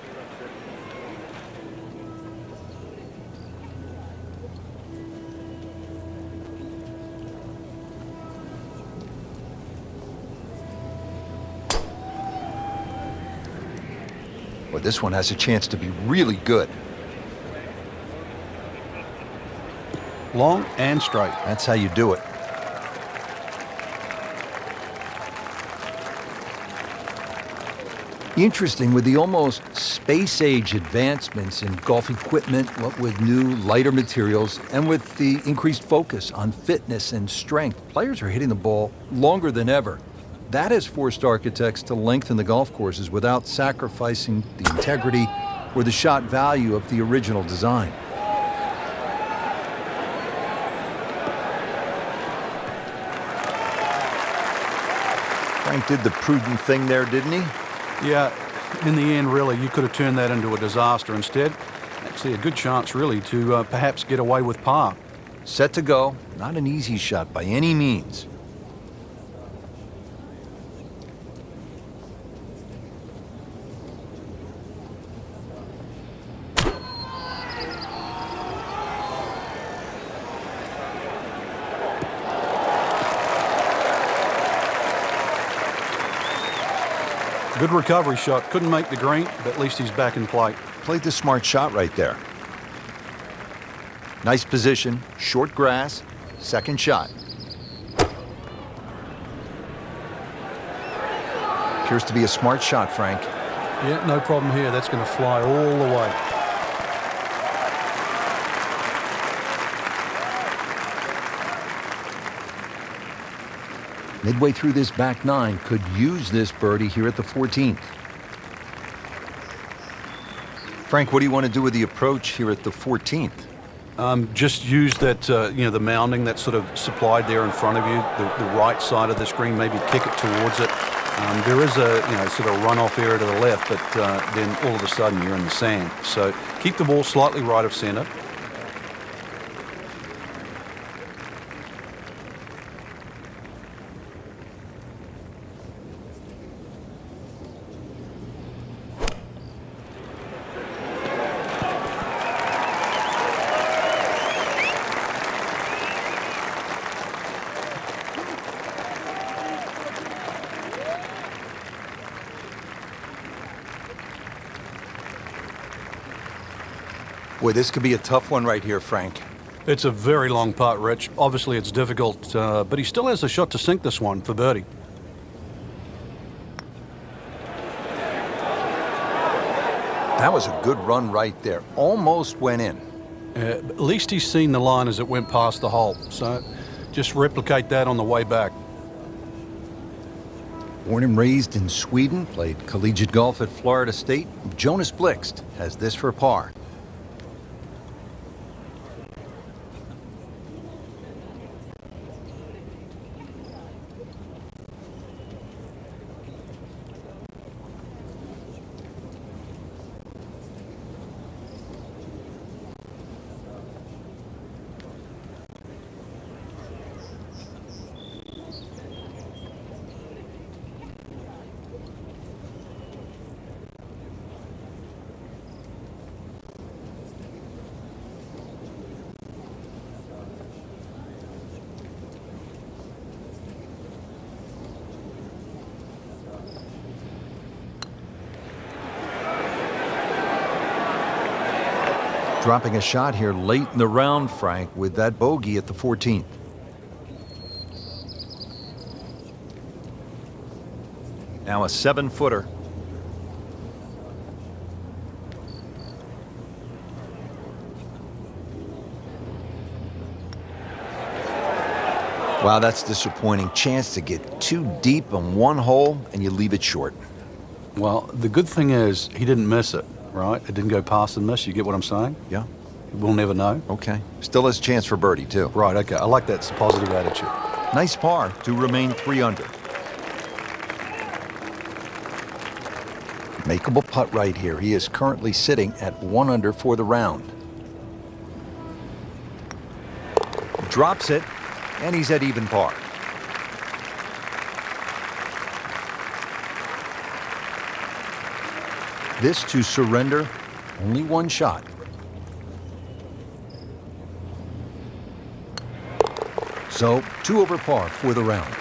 Well, this one has a chance to be really good. Long and straight. That's how you do it. Interesting, with the almost space-age advancements in golf equipment, what with new, lighter materials, and with the increased focus on fitness and strength, players are hitting the ball longer than ever. That has forced architects to lengthen the golf courses without sacrificing the integrity or the shot value of the original design. Frank did the prudent thing there, didn't he? Yeah, in the end, really, you could have turned that into a disaster. Instead, actually a good chance, really, to perhaps get away with par. Set to go. Not an easy shot by any means. Good recovery shot. Couldn't make the green, but at least he's back in play. Played the smart shot right there. Nice position, short grass, second shot. Appears to be a smart shot, Frank. Yeah, no problem here. That's going to fly all the way. Midway through this back nine, could use this birdie here at the 14th. Frank, what do you want to do with the approach here at the 14th? Just use that, the mounding that's sort of supplied there in front of you, the right side of the screen, maybe kick it towards it. There is a, sort of runoff area to the left, but then all of a sudden you're in the sand. So keep the ball slightly right of center. Boy, this could be a tough one right here, Frank. It's a very long putt, Rich. Obviously, it's difficult, but he still has a shot to sink this one for birdie. That was a good run right there. Almost went in. At least he's seen the line as it went past the hole. So just replicate that on the way back. Born and raised in Sweden, played collegiate golf at Florida State, Jonas Blixt has this for par. Dropping a shot here late in the round, Frank, with that bogey at the 14th. Now a 7-footer. Wow, that's disappointing. Chance to get too deep on one hole, and you leave it short. Well, the good thing is he didn't miss it, right? It didn't go past and miss. You get what I'm saying? Yeah. We'll never know. Okay. Still has a chance for birdie, too. Right, okay. I like that positive attitude. Nice par to remain 3 under. Makeable putt right here. He is currently sitting at 1 under for the round. Drops it, and he's at even par. This to surrender, only 1 shot. So 2 over par for the round.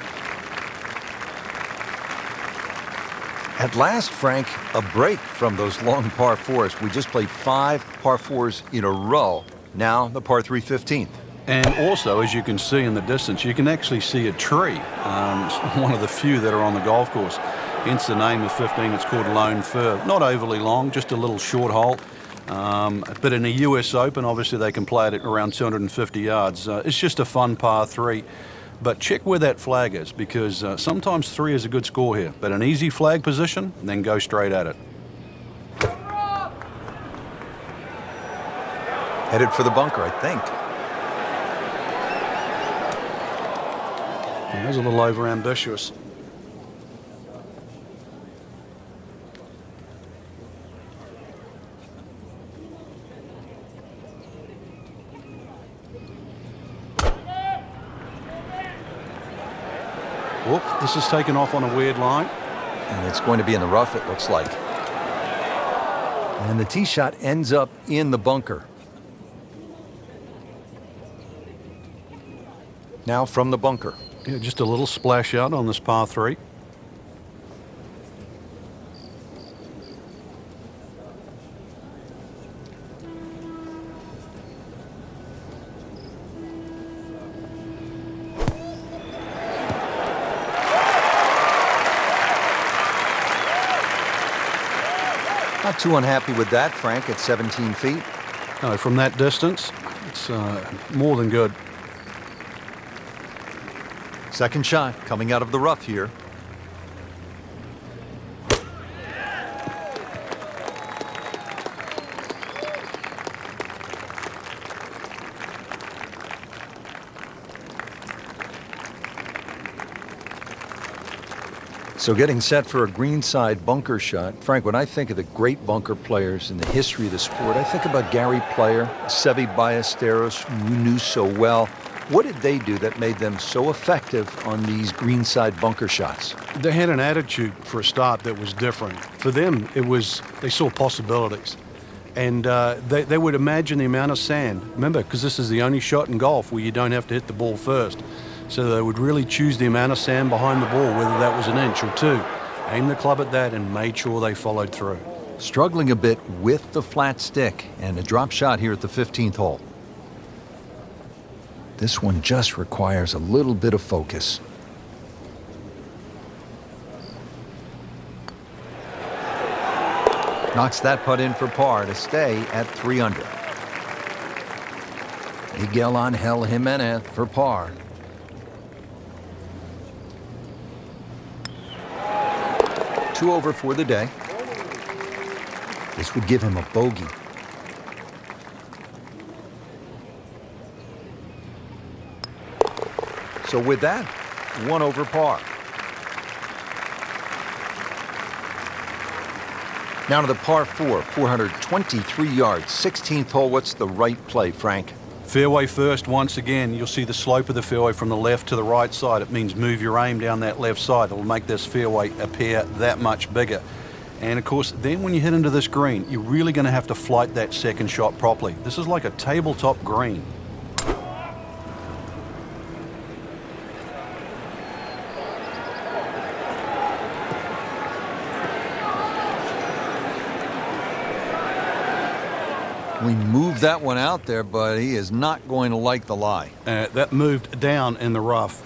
At last, Frank, a break from those long par 4s. We just played 5 par 4s in a row. Now the par 3 15th. And also, as you can see in the distance, you can actually see a tree. One of the few that are on the golf course. Hence the name of 15. It's called Lone Fir. Not overly long, just a little short hole. But in a US Open, obviously they can play it at around 250 yards. It's just a fun par 3. But check where that flag is, because sometimes 3 is a good score here. But an easy flag position, then go straight at it. Headed for the bunker, I think. Yeah, that was a little over-ambitious. Whoop, this is taken off on a weird line. And it's going to be in the rough, it looks like. And the tee shot ends up in the bunker. Now from the bunker. Yeah, just a little splash out on this par 3. Not too unhappy with that, Frank, at 17 feet. No, from that distance, it's more than good. Second shot coming out of the rough here. So getting set for a greenside bunker shot. Frank, when I think of the great bunker players in the history of the sport, I think about Gary Player, Seve Ballesteros, who you knew so well. What did they do that made them so effective on these greenside bunker shots? They had an attitude for a start that was different. For them, it was, they saw possibilities. And they would imagine the amount of sand. Remember, because this is the only shot in golf where you don't have to hit the ball first. So they would really choose the amount of sand behind the ball, whether that was an inch or 2. Aim the club at that and made sure they followed through. Struggling a bit with the flat stick and a drop shot here at the 15th hole. This one just requires a little bit of focus. Knocks that putt in for par to stay at 3 under. Miguel Angel Jimenez for par. Two over for the day. This would give him a bogey. So with that, 1 over par. Now to the par 4, 423 yards, 16th hole. What's the right play, Frank? Fairway first once again. You'll see the slope of the fairway from the left to the right side. It means move your aim down that left side. It'll make this fairway appear that much bigger. And of course, then when you hit into this green, you're really going to have to flight that second shot properly. This is like a tabletop green. We moved that one out there, but he is not going to like the lie. That moved down in the rough.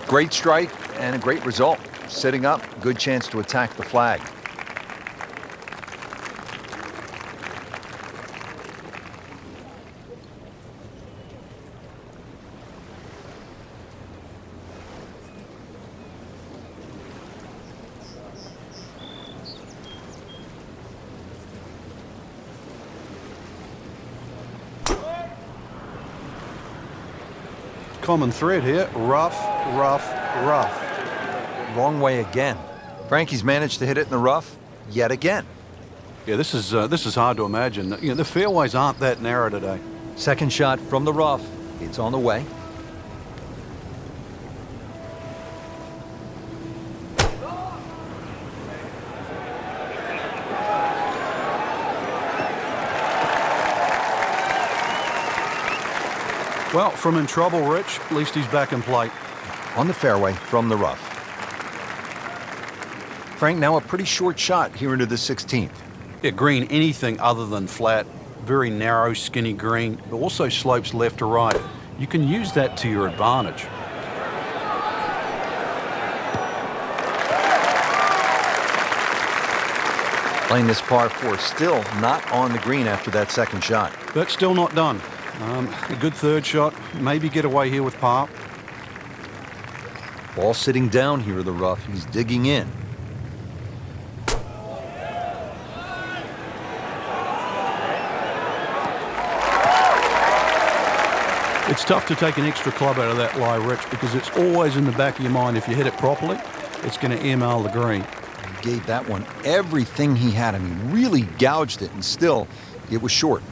Great strike and a great result. Sitting up, good chance to attack the flag. Common thread here, rough, rough, rough. Wrong way again. Frankie's managed to hit it in the rough yet again. Yeah, this is hard to imagine. You know, the fairways aren't that narrow today. Second shot from the rough. It's on the way. Well, from in trouble, Rich, at least he's back in play. On the fairway from the rough. Frank, now a pretty short shot here into the 16th. Yeah, green anything other than flat. Very narrow, skinny green. It also slopes left to right. You can use that to your advantage. Playing this par 4, still not on the green after that second shot. But still not done. A good third shot. Maybe get away here with par. Ball sitting down here in the rough. He's digging in. It's tough to take an extra club out of that lie, Rich, because it's always in the back of your mind. If you hit it properly, it's going to ML the green. He gave that one everything he had. I mean, really gouged it, and still, it was short.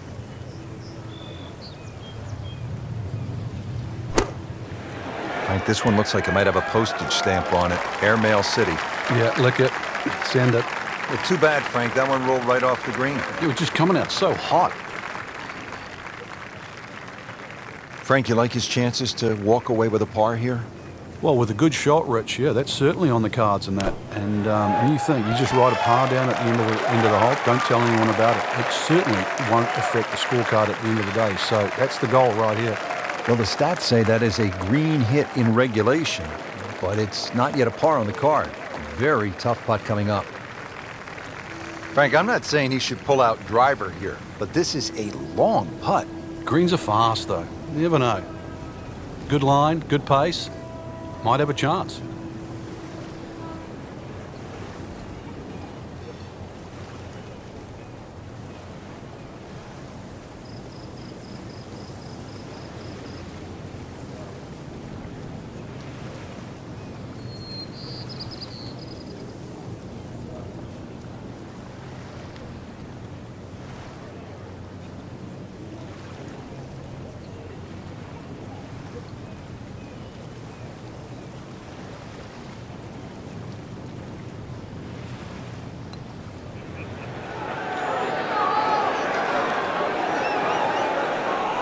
Frank, this one looks like it might have a postage stamp on it. Airmail City. Yeah, lick it, send it. Well, too bad, Frank. That one rolled right off the green. It was just coming out so hot. Frank, you like his chances to walk away with a par here? Well, with a good shot, Rich, yeah, that's certainly on the cards in that. And you think, you just write a par down at the end of the hole, don't tell anyone about it. It certainly won't affect the scorecard at the end of the day. So that's the goal right here. Well, the stats say that is a green hit in regulation, but it's not yet a par on the card. Very tough putt coming up. Frank, I'm not saying he should pull out driver here, but this is a long putt. Greens are fast, though. You never know. Good line, good pace. Might have a chance.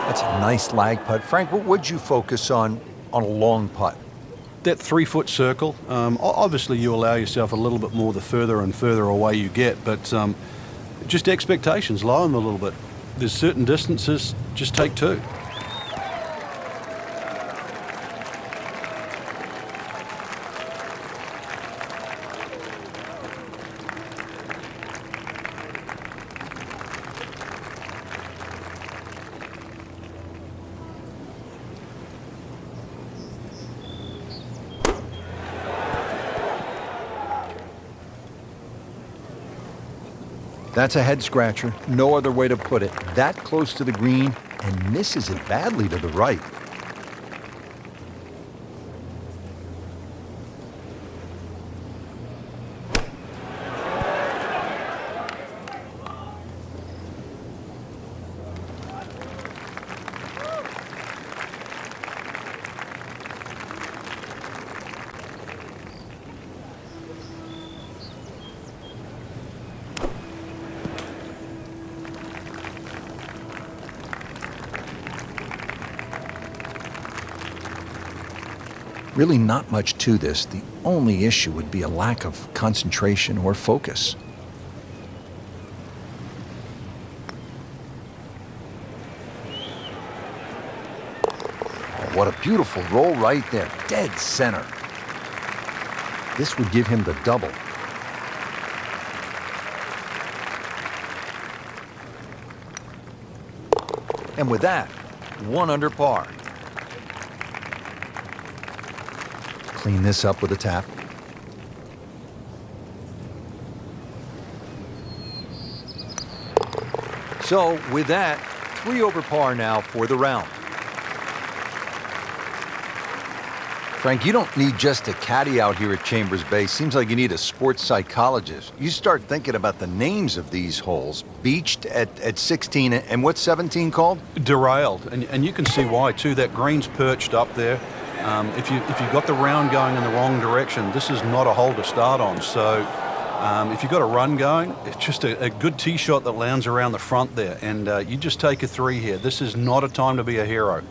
That's a nice lag putt. Frank, what would you focus on on a long putt? That 3-foot circle, obviously you allow yourself a little bit more the further and further away you get, but just expectations, lower them a little bit. There's certain distances, just take 2. That's a head scratcher. No other way to put it. That close to the green and misses it badly to the right. Really not much to this. The only issue would be a lack of concentration or focus. Oh, what a beautiful roll right there. Dead center. This would give him the double. And with that, 1 under par. Clean this up with a tap. So with that, 3 over par now for the round. Frank, you don't need just a caddy out here at Chambers Bay. Seems like you need a sports psychologist. You start thinking about the names of these holes. Beached at 16, and what's 17 called? Derailed, and you can see why too. That green's perched up there. If you've got the round going in the wrong direction, this is not a hole to start on. So if you've got a run going, it's just a good tee shot that lands around the front there. And you just take a 3 here. This is not a time to be a hero.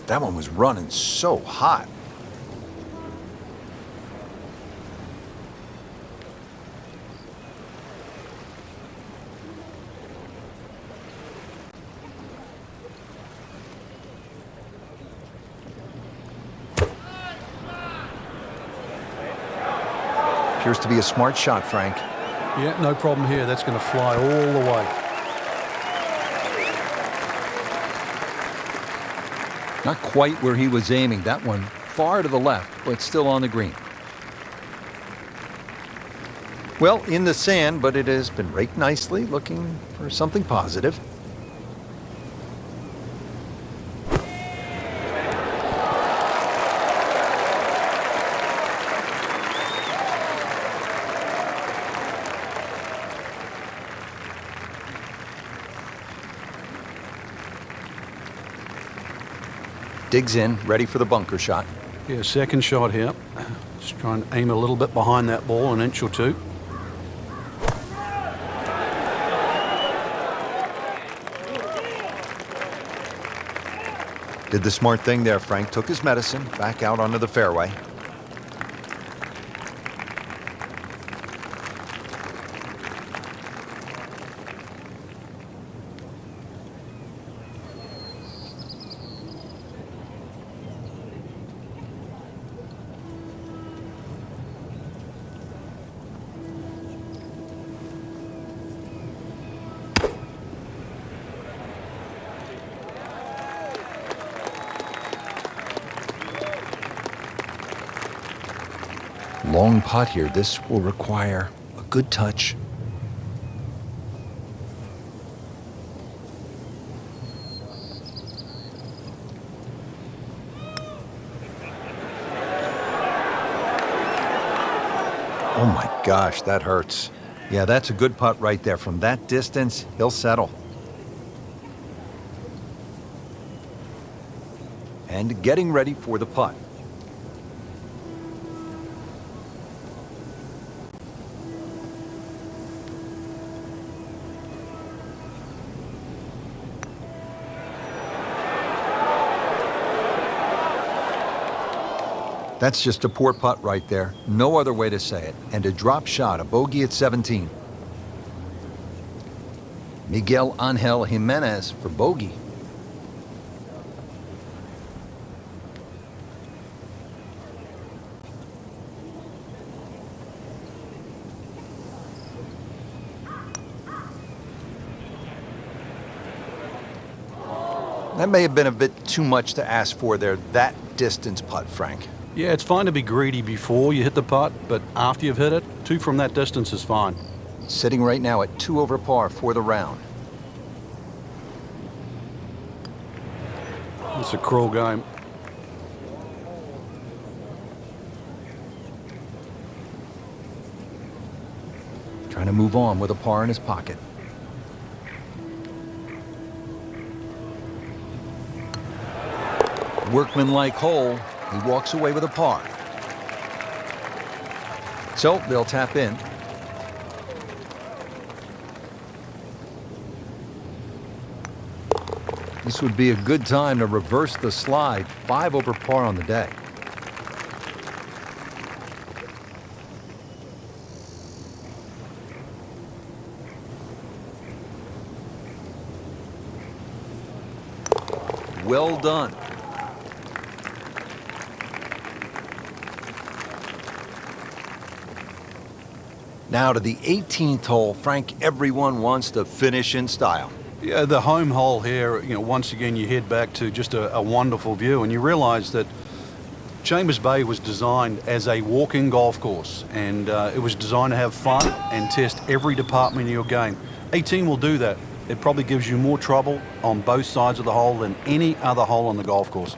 That one was running so hot. Appears to be a smart shot, Frank. Yeah, no problem here. That's going to fly all the way. Not quite where he was aiming. That one far to the left, but still on the green. Well, in the sand, but it has been raked nicely, looking for something positive. Digs in, ready for the bunker shot. Yeah, second shot here. Just try and aim a little bit behind that ball, an inch or 2. Did the smart thing there, Frank. Took his medicine, back out onto the fairway. Long putt here. This will require a good touch. Oh my gosh, that hurts. Yeah, that's a good putt right there. From that distance, he'll settle. And getting ready for the putt. That's just a poor putt right there. No other way to say it. And a drop shot, a bogey at 17. Miguel Angel Jimenez for bogey. That may have been a bit too much to ask for there, that distance putt, Frank. Yeah, it's fine to be greedy before you hit the putt, but after you've hit it, 2 from that distance is fine. Sitting right now at 2 over par for the round. It's a cruel game. Trying to move on with a par in his pocket. Workmanlike hole. He walks away with a par. So they'll tap in. This would be a good time to reverse the slide. 5 over par on the day. Well done. Now to the 18th hole. Frank, everyone wants to finish in style. Yeah, the home hole here, once again you head back to just a wonderful view, and you realize that Chambers Bay was designed as a walking golf course, and it was designed to have fun and test every department of your game. 18 will do that. It probably gives you more trouble on both sides of the hole than any other hole on the golf course.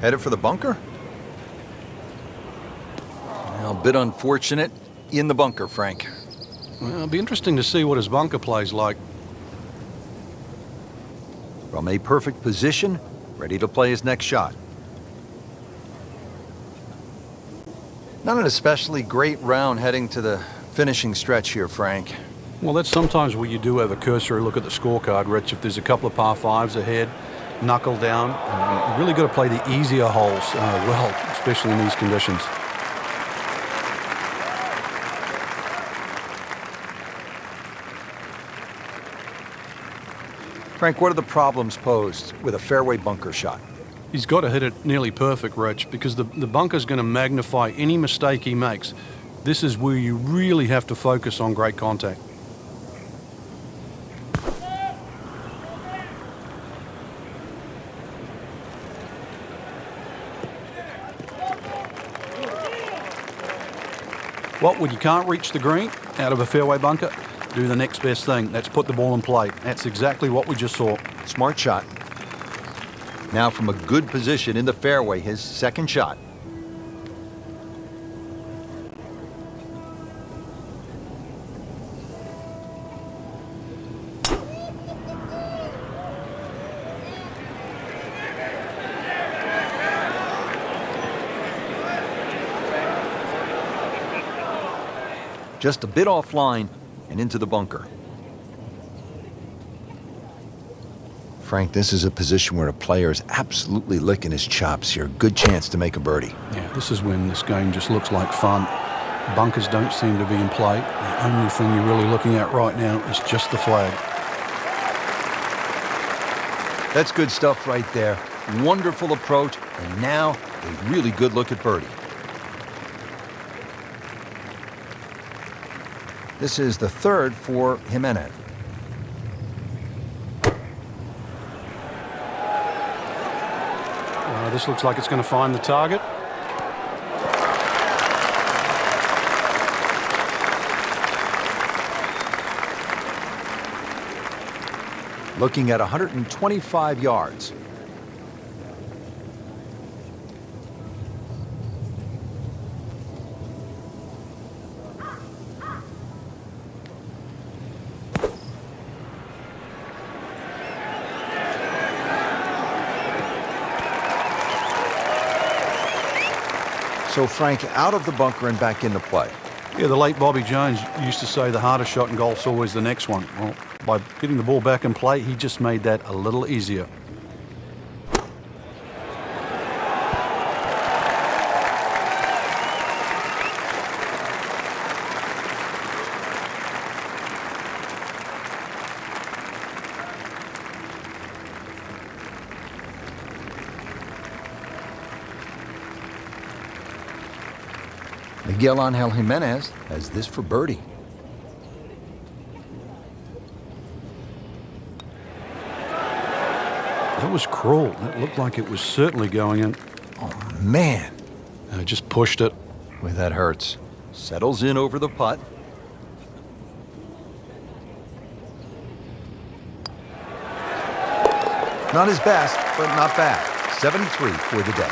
Headed for the bunker? Well, a bit unfortunate. In the bunker, Frank. Well, it'll be interesting to see what his bunker plays like. From a perfect position, ready to play his next shot. Not an especially great round heading to the finishing stretch here, Frank. Well, that's sometimes where you do have a cursory look at the scorecard, Rich. If there's a couple of par 5s ahead, knuckle down. You really got to play the easier holes well, especially in these conditions. Frank, what are the problems posed with a fairway bunker shot? He's got to hit it nearly perfect, Rich, because the bunker's going to magnify any mistake he makes. This is where you really have to focus on great contact. Well, when you can't reach the green out of a fairway bunker, do the next best thing. That's put the ball in play. That's exactly what we just saw. Smart shot. Now from a good position in the fairway, his second shot. Just a bit offline and into the bunker. Frank, this is a position where a player is absolutely licking his chops here. Good chance to make a birdie. Yeah, this is when this game just looks like fun. Bunkers don't seem to be in play. The only thing you're really looking at right now is just the flag. That's good stuff right there. Wonderful approach, and now a really good look at birdie. This is the third for Jimenez. This looks like it's going to find the target. Looking at 125 yards. So Frank out of the bunker and back into play. Yeah, the late Bobby Jones used to say the hardest shot in golf's always the next one. Well, by getting the ball back in play, he just made that a little easier. Miguel Angel Jimenez has this for birdie. That was cruel. That looked like it was certainly going in. Oh, man. I just pushed it. Boy, that hurts. Settles in over the putt. Not his best, but not bad. 73 for the day.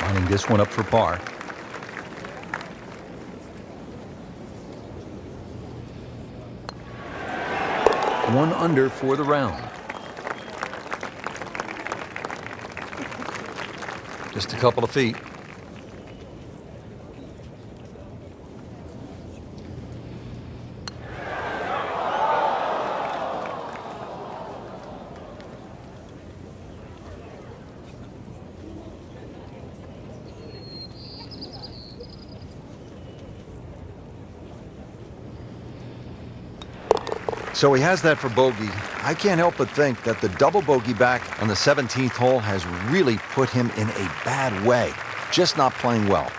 Lining this one up for par. One under for the round. Just a couple of feet. So he has that for bogey. I can't help but think that the double bogey back on the 17th hole has really put him in a bad way. Just not playing well.